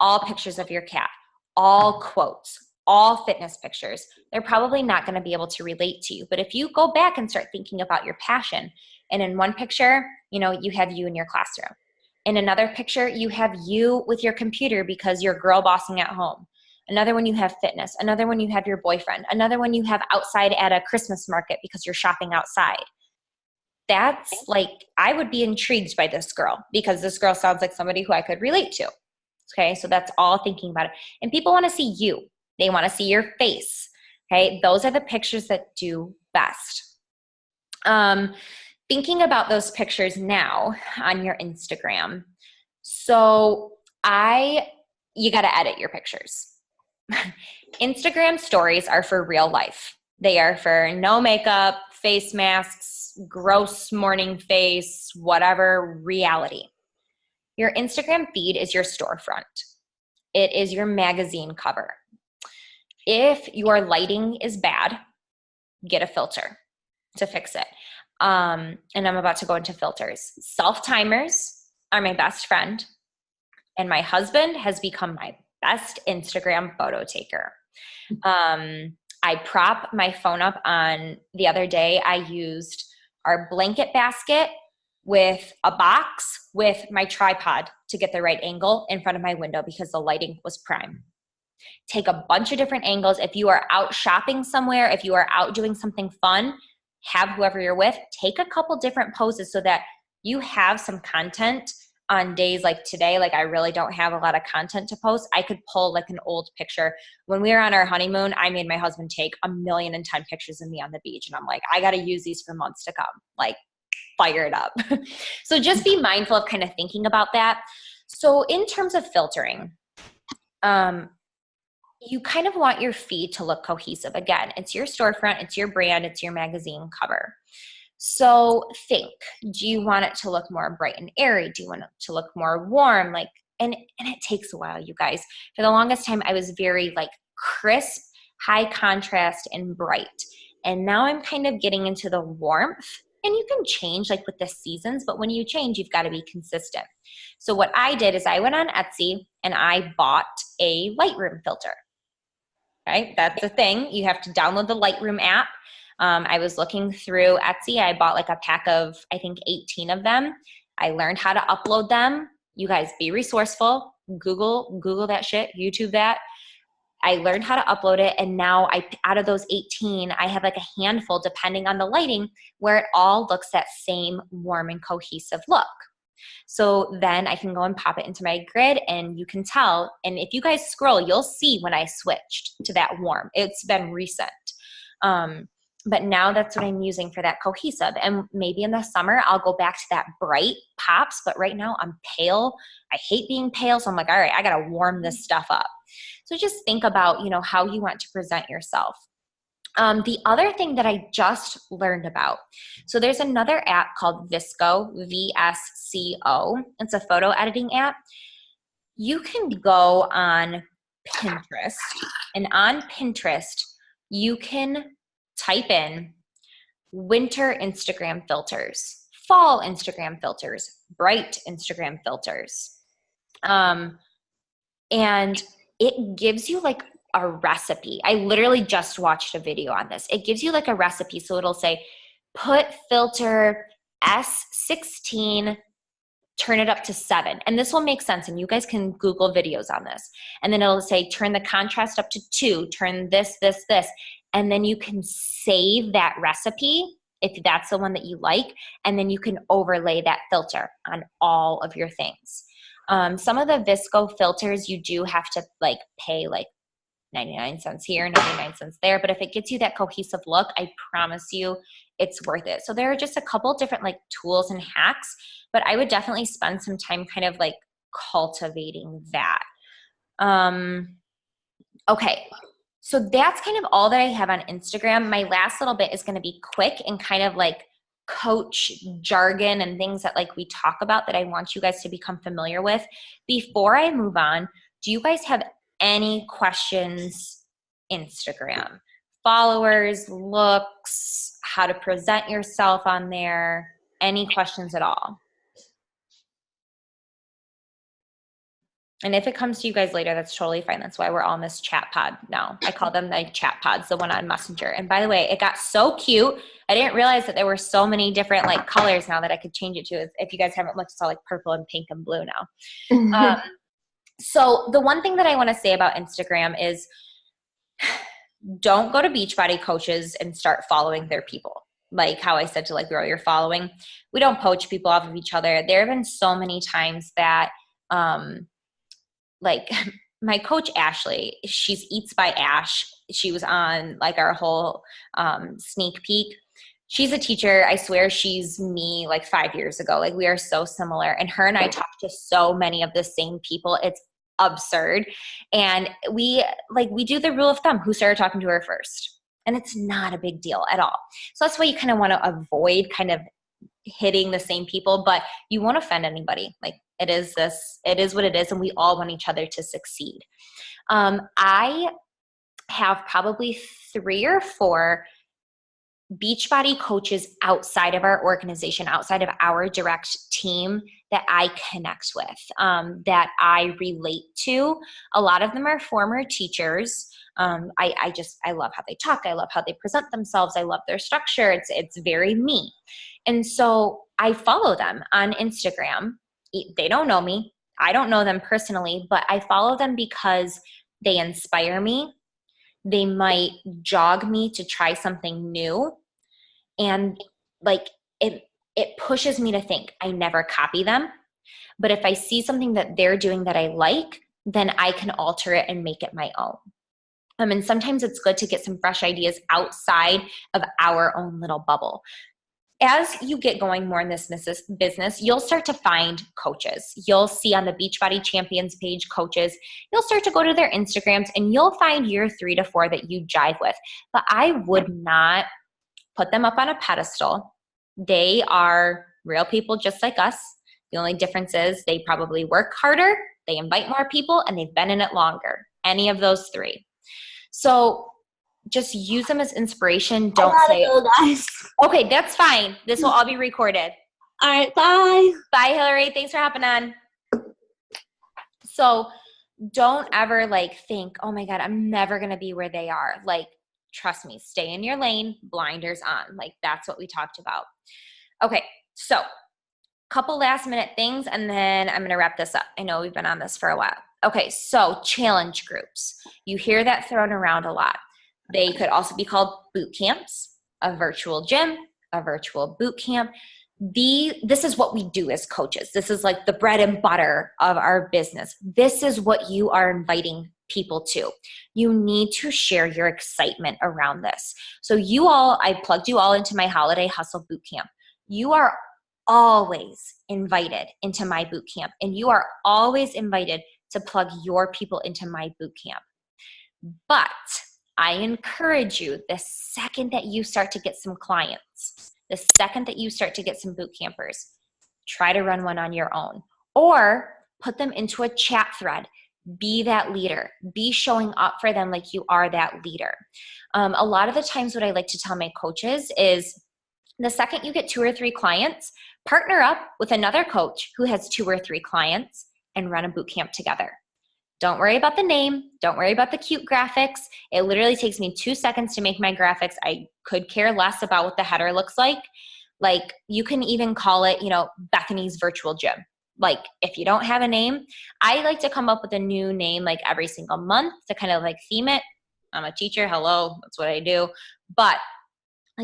all pictures of your cat, all quotes, all fitness pictures, they're probably not going to be able to relate to you. But if you go back and start thinking about your passion, and in one picture, you know, you have you in your classroom. In another picture, you have you with your computer because you're girl bossing at home. Another one you have fitness. Another one you have your boyfriend. Another one you have outside at a Christmas market because you're shopping outside. That's like, I would be intrigued by this girl, because this girl sounds like somebody who I could relate to. Okay, so that's all thinking about it. And people want to see you. They want to see your face. Okay, those are the pictures that do best. Thinking about those pictures now on your Instagram. So you got to edit your pictures. Instagram stories are for real life. They are for no makeup, face masks, gross morning face, whatever reality. Your Instagram feed is your storefront. It is your magazine cover. If your lighting is bad, get a filter to fix it. And I'm about to go into filters. Self-timers are my best friend, and my husband has become my best Instagram photo taker. I prop my phone up on, the other day I used our blanket basket with a box with my tripod to get the right angle in front of my window, because the lighting was prime. Take a bunch of different angles. If you are out shopping somewhere, if you are out doing something fun, have whoever you're with take a couple different poses so that you have some content on days like today, like I really don't have a lot of content to post, I could pull like an old picture. When we were on our honeymoon, I made my husband take 1,000,010 pictures of me on the beach. And I'm like, I got to use these for months to come. Like, fire it up. So just be mindful of kind of thinking about that. So in terms of filtering, you kind of want your feed to look cohesive. Again, it's your storefront, it's your brand, it's your magazine cover. So think, do you want it to look more bright and airy? Do you want it to look more warm? Like, and it takes a while, you guys. For the longest time, I was very like crisp, high contrast, and bright. And now I'm kind of getting into the warmth. And you can change like with the seasons, but when you change, you've got to be consistent. So what I did is I went on Etsy and I bought a Lightroom filter. Right? That's the thing. You have to download the Lightroom app. I was looking through Etsy. I bought like a pack of, I think, 18 of them. I learned how to upload them. You guys be resourceful. Google that shit, YouTube that. I learned how to upload it. And now out of those 18, I have like a handful, depending on the lighting, where it all looks that same warm and cohesive look. So then I can go and pop it into my grid and you can tell. And if you guys scroll, you'll see when I switched to that warm. It's been recent. But now that's what I'm using for that cohesive. And maybe in the summer, I'll go back to that bright pops. But right now I'm pale. I hate being pale. So I'm like, all right, I got to warm this stuff up. So just think about, how you want to present yourself. The other thing that I just learned about, so there's another app called VSCO, VSCO. It's a photo editing app. You can go on Pinterest, and on Pinterest, you can type in winter Instagram filters, fall Instagram filters, bright Instagram filters. And it gives you like a recipe. I literally just watched a video on this. It gives you like a recipe. So it'll say, put filter S16, turn it up to 7. And this will make sense. And you guys can Google videos on this. And then it'll say, turn the contrast up to 2, turn this. And then you can save that recipe if that's the one that you like. And then you can overlay that filter on all of your things. Some of the VSCO filters, you do have to like pay like 99 cents here, 99 cents there. But if it gets you that cohesive look, I promise you it's worth it. So there are just a couple different like tools and hacks, but I would definitely spend some time kind of like cultivating that. Okay. So that's kind of all that I have on Instagram. My last little bit is going to be quick and kind of like coach jargon and things that like we talk about that I want you guys to become familiar with. Before I move on, do you guys have any questions? Instagram, followers, looks, how to present yourself on there, any questions at all? And if it comes to you guys later, that's totally fine. That's why we're all in this chat pod now. I call them the chat pods, the one on Messenger. And by the way, it got so cute. I didn't realize that there were so many different like colors now that I could change it to. If you guys haven't looked, it's all like purple and pink and blue now. So the one thing that I want to say about Instagram is don't go to Beachbody coaches and start following their people. Like how I said to like grow your following. We don't poach people off of each other. There have been so many times that like my coach, Ashley, she's Eats by Ash. She was on like our whole sneak peek. She's a teacher. I swear she's me like 5 years ago. Like we are so similar. And her and I talk to so many of the same people. It's absurd. And we do the rule of thumb, who started talking to her first. And it's not a big deal at all. So that's why you kind of want to avoid kind of hitting the same people, but you won't offend anybody. Like it is what it is. And we all want each other to succeed. I have probably 3 or 4 Beachbody coaches outside of our organization, outside of our direct team that I connect with, that I relate to. A lot of them are former teachers. I love how they talk. I love how they present themselves. I love their structure. It's very me. And so I follow them on Instagram. They don't know me. I don't know them personally, but I follow them because they inspire me. They might jog me to try something new. And like it pushes me to think. I never copy them. But if I see something that they're doing that I like, then I can alter it and make it my own. And sometimes it's good to get some fresh ideas outside of our own little bubble. As you get going more in this business, you'll start to find coaches. You'll see on the Beachbody Champions page coaches. You'll start to go to their Instagrams and you'll find your 3 to 4 that you jive with. But I would not put them up on a pedestal. They are real people just like us. The only difference is they probably work harder, they invite more people, and they've been in it longer. Any of those 3. So just use them as inspiration. Don't say, go, guys. Okay, that's fine. This will all be recorded. All right, bye. Bye, Hillary. Thanks for hopping on. So don't ever think, oh my God, I'm never going to be where they are. Trust me, stay in your lane, blinders on. That's what we talked about. Okay, so couple last minute things, and then I'm going to wrap this up. I know we've been on this for a while. Okay, so challenge groups. You hear that thrown around a lot. They could also be called boot camps, a virtual gym, a virtual boot camp. This is what we do as coaches. This is the bread and butter of our business. This is what you are inviting people to. You need to share your excitement around this. So I plugged you all into my Holiday Hustle boot camp. You are always invited into my boot camp, and you are always invited to plug your people into my boot camp. But I encourage you, the second that you start to get some clients, the second that you start to get some boot campers, try to run one on your own or put them into a chat thread. Be that leader. Be showing up for them like you are that leader. A lot of the times what I like to tell my coaches is the second you get 2 or 3 clients, partner up with another coach who has 2 or 3 clients and run a boot camp together. Don't worry about the name. Don't worry about the cute graphics. It literally takes me 2 seconds to make my graphics. I could care less about what the header looks like. You can even call it, Bethany's Virtual Gym. If you don't have a name, I like to come up with a new name every single month to kind of theme it. I'm a teacher. Hello. That's what I do. But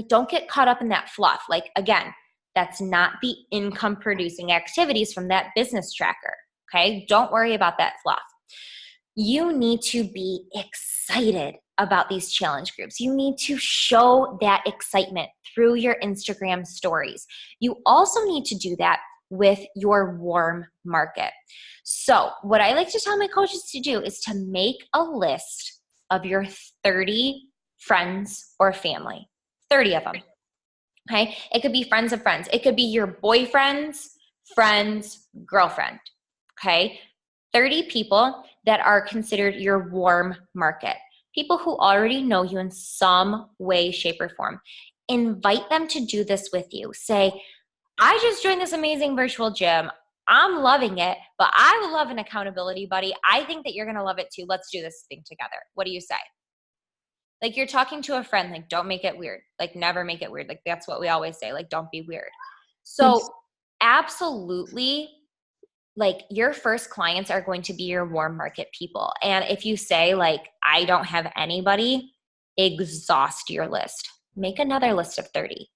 don't get caught up in that fluff. Again, that's not the income producing activities from that business tracker. Okay. Don't worry about that fluff. You need to be excited about these challenge groups. You need to show that excitement through your Instagram stories. You also need to do that with your warm market. So what I like to tell my coaches to do is to make a list of your 30 friends or family, 30 of them. Okay. It could be friends of friends. It could be your boyfriend's friend's girlfriend. Okay. 30 people that are considered your warm market. People who already know you in some way, shape, or form. Invite them to do this with you. Say, I just joined this amazing virtual gym. I'm loving it, but I would love an accountability buddy. I think that you're going to love it too. Let's do this thing together. What do you say? You're talking to a friend, don't make it weird. Never make it weird. That's what we always say. Don't be weird. So absolutely, your first clients are going to be your warm market people. And if you say I don't have anybody, exhaust your list. Make another list of 30.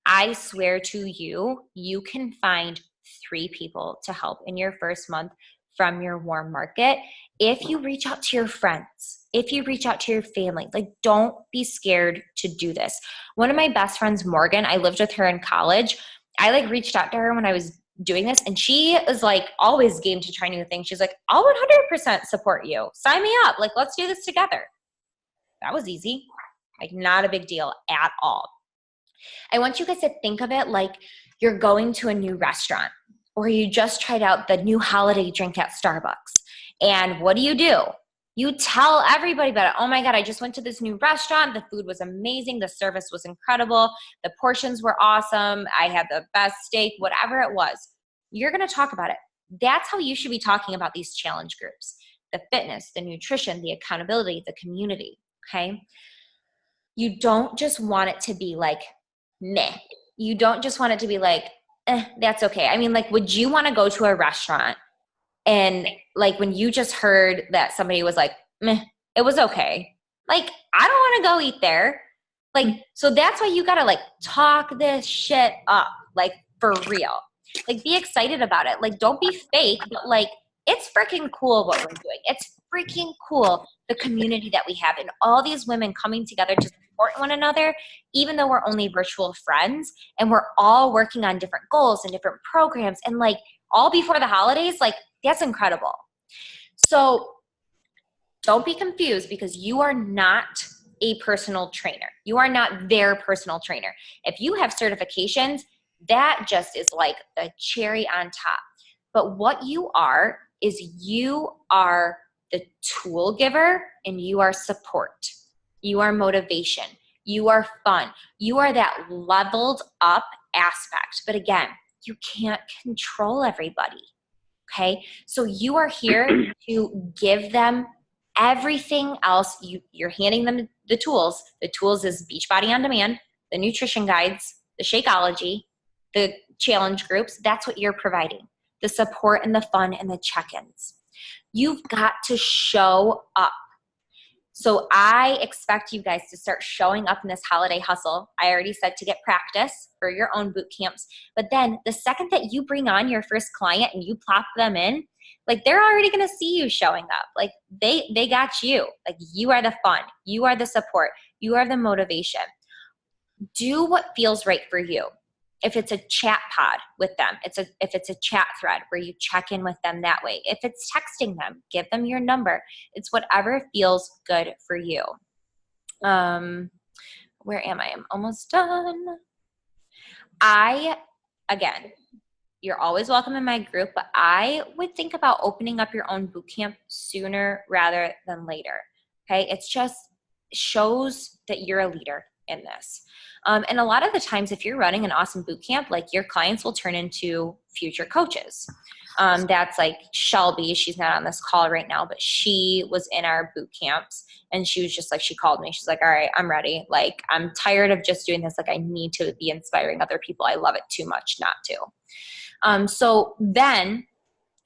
I swear to you, you can find 3 people to help in your first month from your warm market. If you reach out to your friends, if you reach out to your family, don't be scared to do this. One of my best friends, Morgan, I lived with her in college. I reached out to her when I was doing this, and she is always game to try new things. She's I'll 100% support you. Sign me up. Let's do this together. That was easy. Not a big deal at all. I want you guys to think of it you're going to a new restaurant, or you just tried out the new holiday drink at Starbucks. And what do? You tell everybody about it. Oh my God, I just went to this new restaurant. The food was amazing. The service was incredible. The portions were awesome. I had the best steak, whatever it was. You're going to talk about it. That's how you should be talking about these challenge groups. The fitness, the nutrition, the accountability, the community, okay? You don't just want it to be meh. You don't just want it to be that's okay. I mean, would you want to go to a restaurant and when you just heard that somebody was meh, it was okay. I don't want to go eat there. So that's why you got to talk this shit up, for real. Like, be excited about it. Like, don't be fake, but like, it's freaking cool what we're doing. It's freaking cool, the community that we have and all these women coming together to support one another, even though we're only virtual friends and we're all working on different goals and different programs and like all before the holidays. Like, that's incredible. So don't be confused, because you are not a personal trainer. You are not their personal trainer. If you have certifications, that just is like the cherry on top. But what you are is you are the tool giver and you are support. You are motivation. You are fun. You are that leveled up aspect. But again, you can't control everybody. Okay? So you are here to give them everything else. You're handing them the tools. The tools is Beachbody On Demand, the nutrition guides, the Shakeology, the challenge groups. That's what you're providing. The support and the fun and the check-ins. You've got to show up. So I expect you guys to start showing up in this holiday hustle. I already said to get practice for your own boot camps. But then the second that you bring on your first client and you plop them in, like, they're already going to see you showing up. Like, they got you. Like, you are the fun. You are the support. You are the motivation. Do what feels right for you. If it's a chat pod with them, if it's a chat thread where you check in with them that way. If it's texting them, give them your number. It's whatever feels good for you. Where am I? I'm almost done. Again, you're always welcome in my group, but I would think about opening up your own boot camp sooner rather than later. Okay. It's just shows that you're a leader in this. And a lot of the times, if you're running an awesome boot camp, like, your clients will turn into future coaches. That's like Shelby. She's not on this call right now, but she was in our boot camps and she was just like, she called me. She's like, all right, I'm ready. Like, I'm tired of just doing this. Like, I need to be inspiring other people. I love it too much not to. So then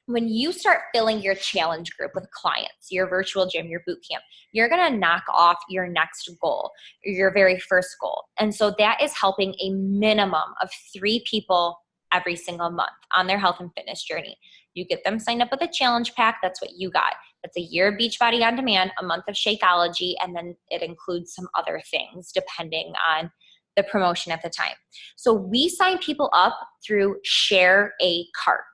when you start filling your challenge group with clients, your virtual gym, your boot camp, you're going to knock off your next goal, your very first goal. And so that is helping a minimum of 3 people every single month on their health and fitness journey. You get them signed up with a challenge pack. That's what you got. That's a year of Beachbody On Demand, a month of Shakeology, and then it includes some other things depending on the promotion at the time. So we sign people up through Share a Cart.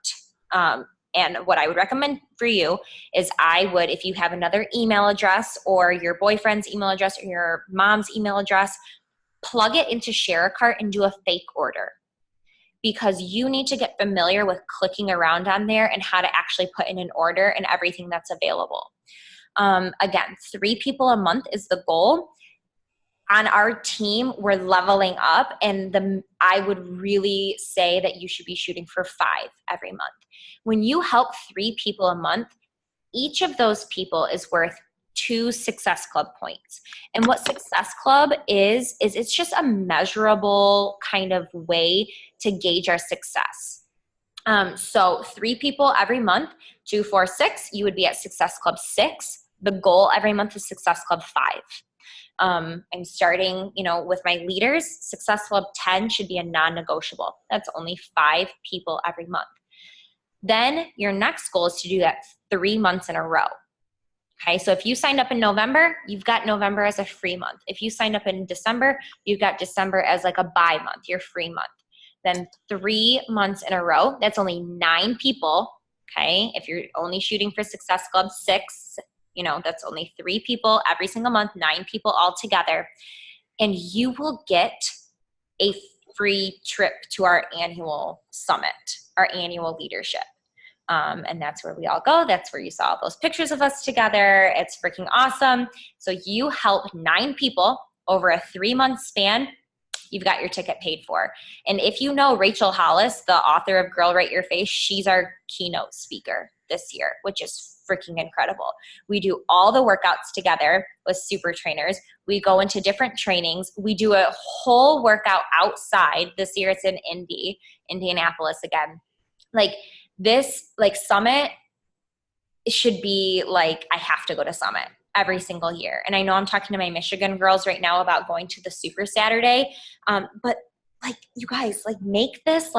And what I would recommend for you is if you have another email address or your boyfriend's email address or your mom's email address, plug it into Share a Cart and do a fake order, because you need to get familiar with clicking around on there and how to actually put in an order and everything that's available. Again, 3 people a month is the goal. On our team, we're leveling up, and I would really say that you should be shooting for 5 every month. When you help 3 people a month, each of those people is worth 2 Success Club points. And what Success Club is it's just a measurable kind of way to gauge our success. So 3 people every month, 2, 4, 6, you would be at Success Club 6. The goal every month is Success Club 5. I'm starting, with my leaders. Success Club 10 should be a non-negotiable. That's only 5 people every month. Then your next goal is to do that 3 months in a row. Okay, so if you signed up in November, you've got November as a free month. If you signed up in December, you've got December as like a buy month, your free month. Then 3 months in a row, that's only 9 people. Okay, if you're only shooting for Success Club 6, that's only 3 people every single month, 9 people all together. And you will get a free trip to our annual summit, our annual leadership. And that's where we all go. That's where you saw those pictures of us together. It's freaking awesome. So you help 9 people over a 3-month span. You've got your ticket paid for. And if you know Rachel Hollis, the author of Girl Write Your Face, she's our keynote speaker this year, which is freaking incredible. We do all the workouts together with super trainers. We go into different trainings. We do a whole workout outside. This year it's in Indianapolis again. Like this, summit, it should be like, I have to go to summit every single year. And I know I'm talking to my Michigan girls right now about going to the Super Saturday. But you guys, make this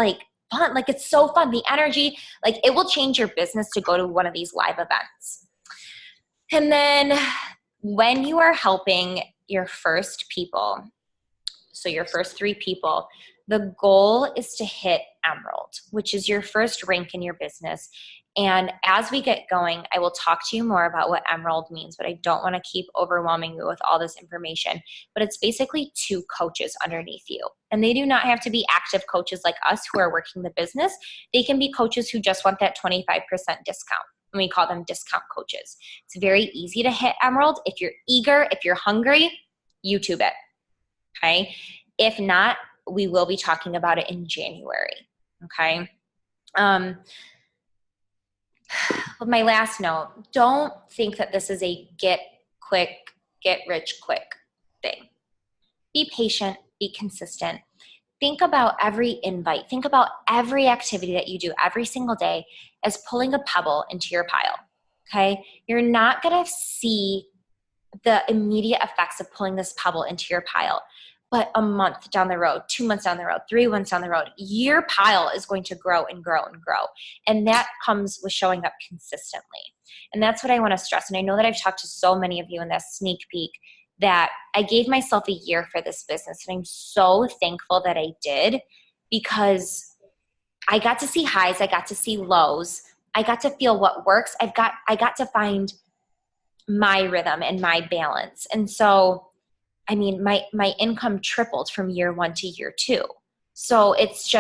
fun. Like, it's so fun. The energy, like, it will change your business to go to one of these live events. And then when you are helping your first people, so your first 3 people, the goal is to hit Emerald, which is your first rank in your business. And as we get going, I will talk to you more about what Emerald means, but I don't want to keep overwhelming you with all this information. But it's basically 2 coaches underneath you. And they do not have to be active coaches like us who are working the business. They can be coaches who just want that 25% discount. And we call them discount coaches. It's very easy to hit Emerald. If you're eager, if you're hungry, YouTube it. Okay? If not, we will be talking about it in January. Okay? My last note, don't think that this is a get rich quick thing. Be patient, be consistent. Think about every invite. Think about every activity that you do every single day as pulling a pebble into your pile, okay? You're not going to see the immediate effects of pulling this pebble into your pile, but a month down the road, 2 months down the road, 3 months down the road, your pile is going to grow and grow and grow. And that comes with showing up consistently. And that's what I want to stress. And I know that I've talked to so many of you in this sneak peek that I gave myself a year for this business. And I'm so thankful that I did, because I got to see highs. I got to see lows. I got to feel what works. I got to find my rhythm and my balance. And so, I mean, my income tripled from year 1 to year 2. So it's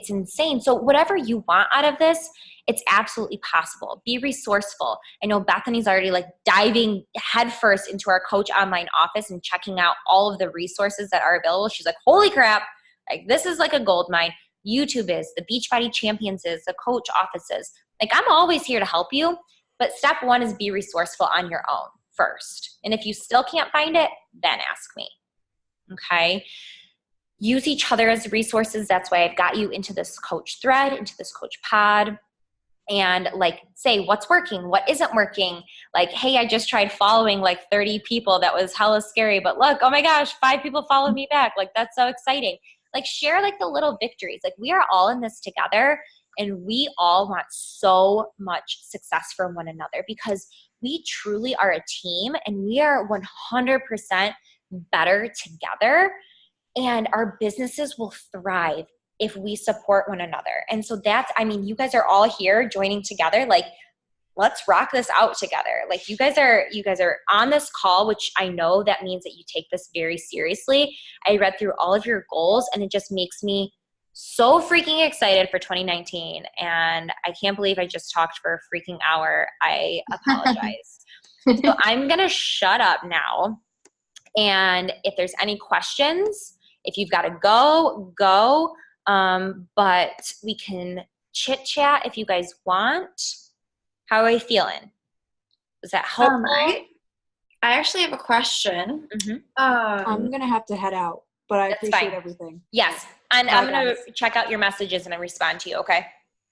insane. So whatever you want out of this, it's absolutely possible. Be resourceful. I know Bethany's already like diving headfirst into our Coach Online office and checking out all of the resources that are available. She's like, holy crap, like this is like a gold mine. YouTube is, the Beachbody Champions is, the Coach offices. Like, I'm always here to help you, but step 1 is be resourceful on your own first. And if you still can't find it, then ask me. Okay? Use each other as resources. That's why I've got you into this coach thread, into this coach pod. And like, say what's working, what isn't working. Like, hey, I just tried following like 30 people. That was hella scary. But look, oh my gosh, 5 people followed me back. Like, that's so exciting. Like, share like the little victories. Like, we are all in this together, and we all want so much success for one another, because we truly are a team, and we are 100% better together, and our businesses will thrive if we support one another. And so you guys are all here joining together. Like, let's rock this out together. Like, you guys are on this call, which I know that means that you take this very seriously. I read through all of your goals, and it just makes me so freaking excited for 2019. And I can't believe I just talked for a freaking hour. I apologize. So I'm going to shut up now. And if there's any questions, if you've got to go. But we can chit chat if you guys want. How are you feeling? Is that helpful? I actually have a question. Mm-hmm. I'm going to have to head out, but I appreciate fine. Everything. Yes. And I'm going to check out your messages and I respond to you, okay?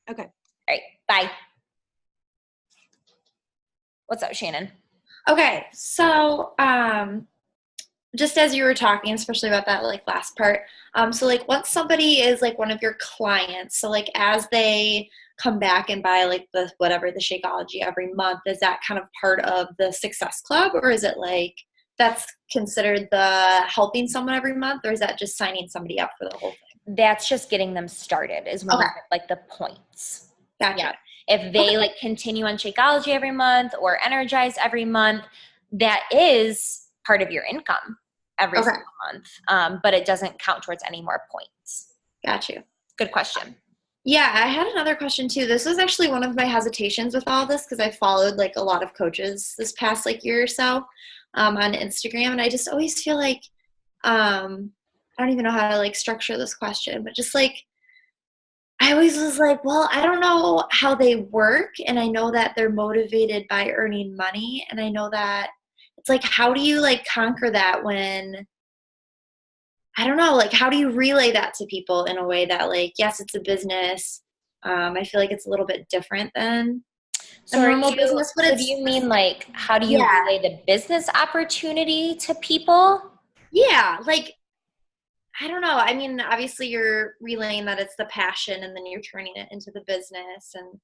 Okay. All right. Bye. What's up, Shannon? Okay. So, just as you were talking, especially about that like last part, so like once somebody is like one of your clients, so like as they come back and buy like the Shakeology every month, is that kind of part of the Success Club, or is it like that's considered the helping someone every month, or is that just signing somebody up for the whole thing? That's just getting them started is when you get like the points. Gotcha. Yeah. If they like continue on Shakeology every month or Energize every month, that is part of your income every single month. But it doesn't count towards any more points. Got you. Good question. Yeah, I had another question too. This was actually one of my hesitations with all this, because I followed like a lot of coaches this past like year or so on Instagram, and I just always feel like I don't even know how to like structure this question, but just like I always was like, well, I don't know how they work, and I know that they're motivated by earning money, and I know that it's like, how do you like conquer that when, I don't know, like how do you relay that to people in a way that like, yes, it's a business. I feel like it's a little bit different than a normal business. But do you mean like, how do you relay the business opportunity to people? Yeah, like I don't know. I mean, obviously you're relaying that it's the passion and then you're turning it into the business. And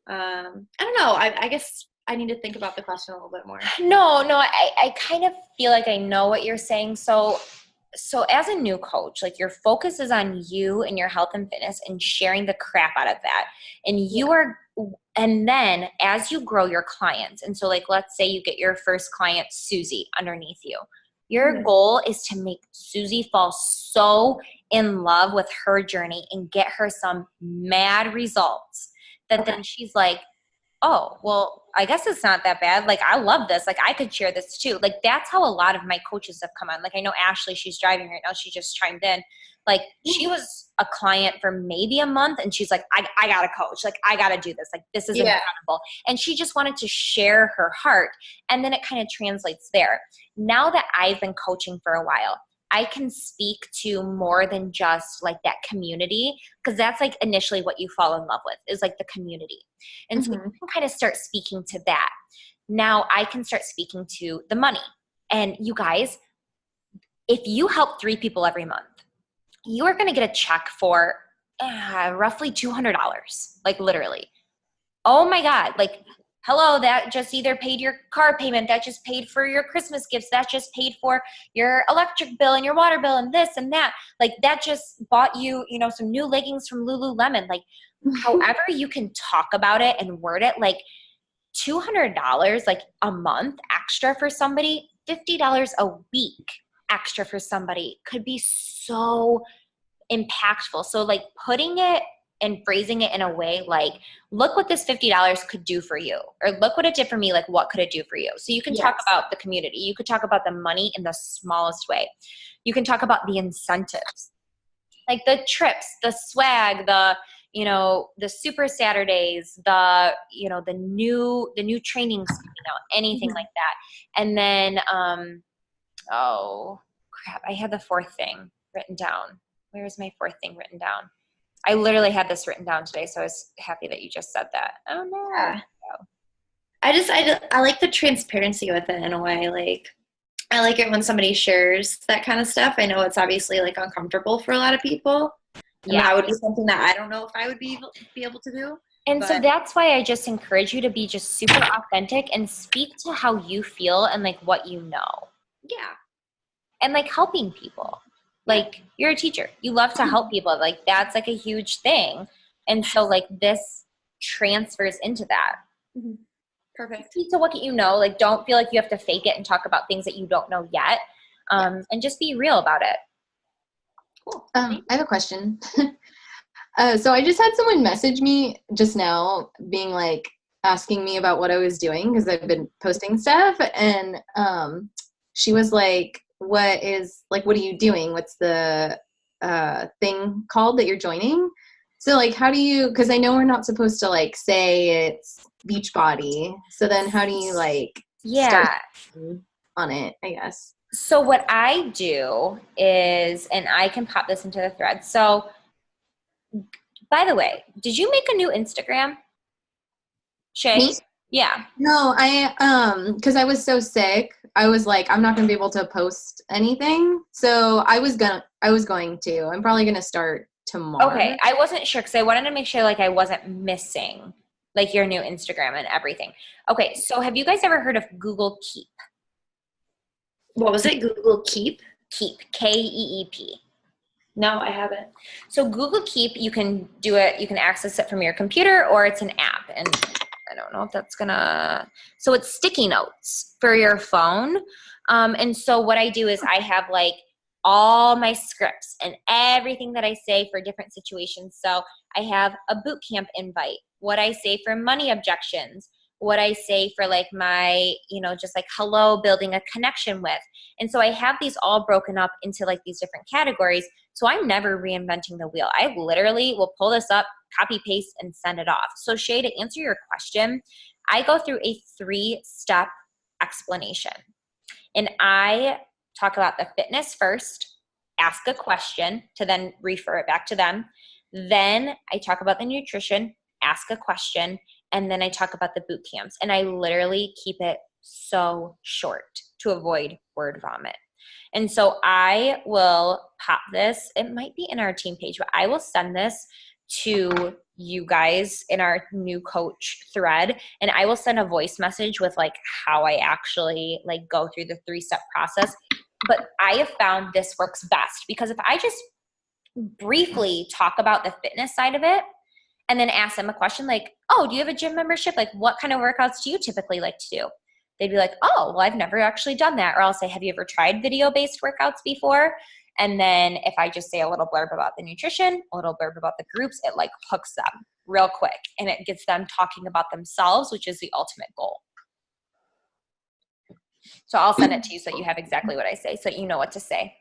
I don't know. I guess I need to think about the question a little bit more. No, I kind of feel like I know what you're saying. So as a new coach, like your focus is on you and your health and fitness and sharing the crap out of that. And and then as you grow your clients, and so like, let's say you get your first client, Susie, underneath you. Your goal is to make Susie fall so in love with her journey and get her some mad results that then she's like, oh, well, I guess it's not that bad. Like, I love this. Like, I could share this too. Like, that's how a lot of my coaches have come on. Like, I know Ashley, she's driving right now. She just chimed in. Like, she was a client for maybe a month and she's like, I got to coach. Like, I got to do this. Like, this is incredible. And she just wanted to share her heart. And then it kind of translates there. Now that I've been coaching for a while, I can speak to more than just like that community, because that's like initially what you fall in love with is like the community. And so you can kind of start speaking to that. Now I can start speaking to the money. And you guys, if you help 3 people every month, you are going to get a check for roughly $200, like literally. Oh my God. Like, hello, that just either paid your car payment, that just paid for your Christmas gifts, that just paid for your electric bill and your water bill and this and that. Like that just bought you, some new leggings from Lululemon. Like however you can talk about it and word it, like $200 like a month extra for somebody, $50 a week extra for somebody could be so impactful. So like putting it and phrasing it in a way like, look what this $50 could do for you, or look what it did for me. Like, what could it do for you? So you can talk about the community. You could talk about the money in the smallest way. You can talk about the incentives, like the trips, the swag, the Super Saturdays, the new trainings, anything like that. And then, oh crap, I had the 4th thing written down. Where is my 4th thing written down? I literally had this written down today, so I was happy that you just said that. Oh no. Yeah. I like the transparency with it in a way. Like, I like it when somebody shares that kind of stuff. I know it's obviously like uncomfortable for a lot of people. And that would be something that I don't know if I would be able to do. And so that's why I just encourage you to be just super authentic and speak to how you feel and like what you know. Yeah. And like helping people. Like, you're a teacher. You love to help people. Like, that's like a huge thing. And so like this transfers into that. Mm-hmm. Perfect. Speak to what you know. Like, don't feel like you have to fake it and talk about things that you don't know yet. And just be real about it. Cool. I have a question. So I just had someone message me just now being like, asking me about what I was doing because I've been posting stuff. And she was like, what are you doing? What's the thing called that you're joining? So like, how do you, because I know we're not supposed to like say it's Beachbody. So then how do you like start on it, I guess? So what I do is, and I can pop this into the thread. So by the way, did you make a new Instagram? Shay? Me? Yeah. No, because I was so sick, I was like, I'm not going to be able to post anything. So I was going to. I'm probably going to start tomorrow. Okay. I wasn't sure because I wanted to make sure like I wasn't missing like your new Instagram and everything. Okay. So have you guys ever heard of Google Keep? What was it? Google Keep? Keep. Keep. No, I haven't. So Google Keep, you can do it. You can access it from your computer or it's an app. And I don't know if that's so it's sticky notes for your phone. And so what I do is I have like all my scripts and everything that I say for different situations. So I have a boot camp invite, what I say for money objections, what I say for like my, just like hello, building a connection with. And so I have these all broken up into like these different categories. So I'm never reinventing the wheel. I literally will pull this up, copy, paste, and send it off. So Shay, to answer your question, I go through a 3-step explanation. And I talk about the fitness first, ask a question to then refer it back to them. Then I talk about the nutrition, ask a question, and then I talk about the boot camps. And I literally keep it so short to avoid word vomit. And so I will pop this. It might be in our team page, but I will send this to you guys in our new coach thread. And I will send a voice message with like how I actually like go through the 3-step process. But I have found this works best because if I just briefly talk about the fitness side of it and then ask them a question like, oh, do you have a gym membership? Like what kind of workouts do you typically like to do? They'd be like, oh, well, I've never actually done that. Or I'll say, have you ever tried video-based workouts before? And then if I just say a little blurb about the nutrition, a little blurb about the groups, it like hooks them real quick. And it gets them talking about themselves, which is the ultimate goal. So I'll send it to you so you have exactly what I say, so you know what to say.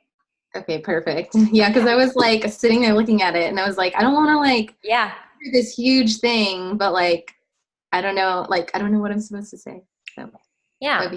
Okay, perfect. Yeah, because I was like sitting there looking at it and I was like, I don't want to like do this huge thing, but like, I don't know what I'm supposed to say. So yeah.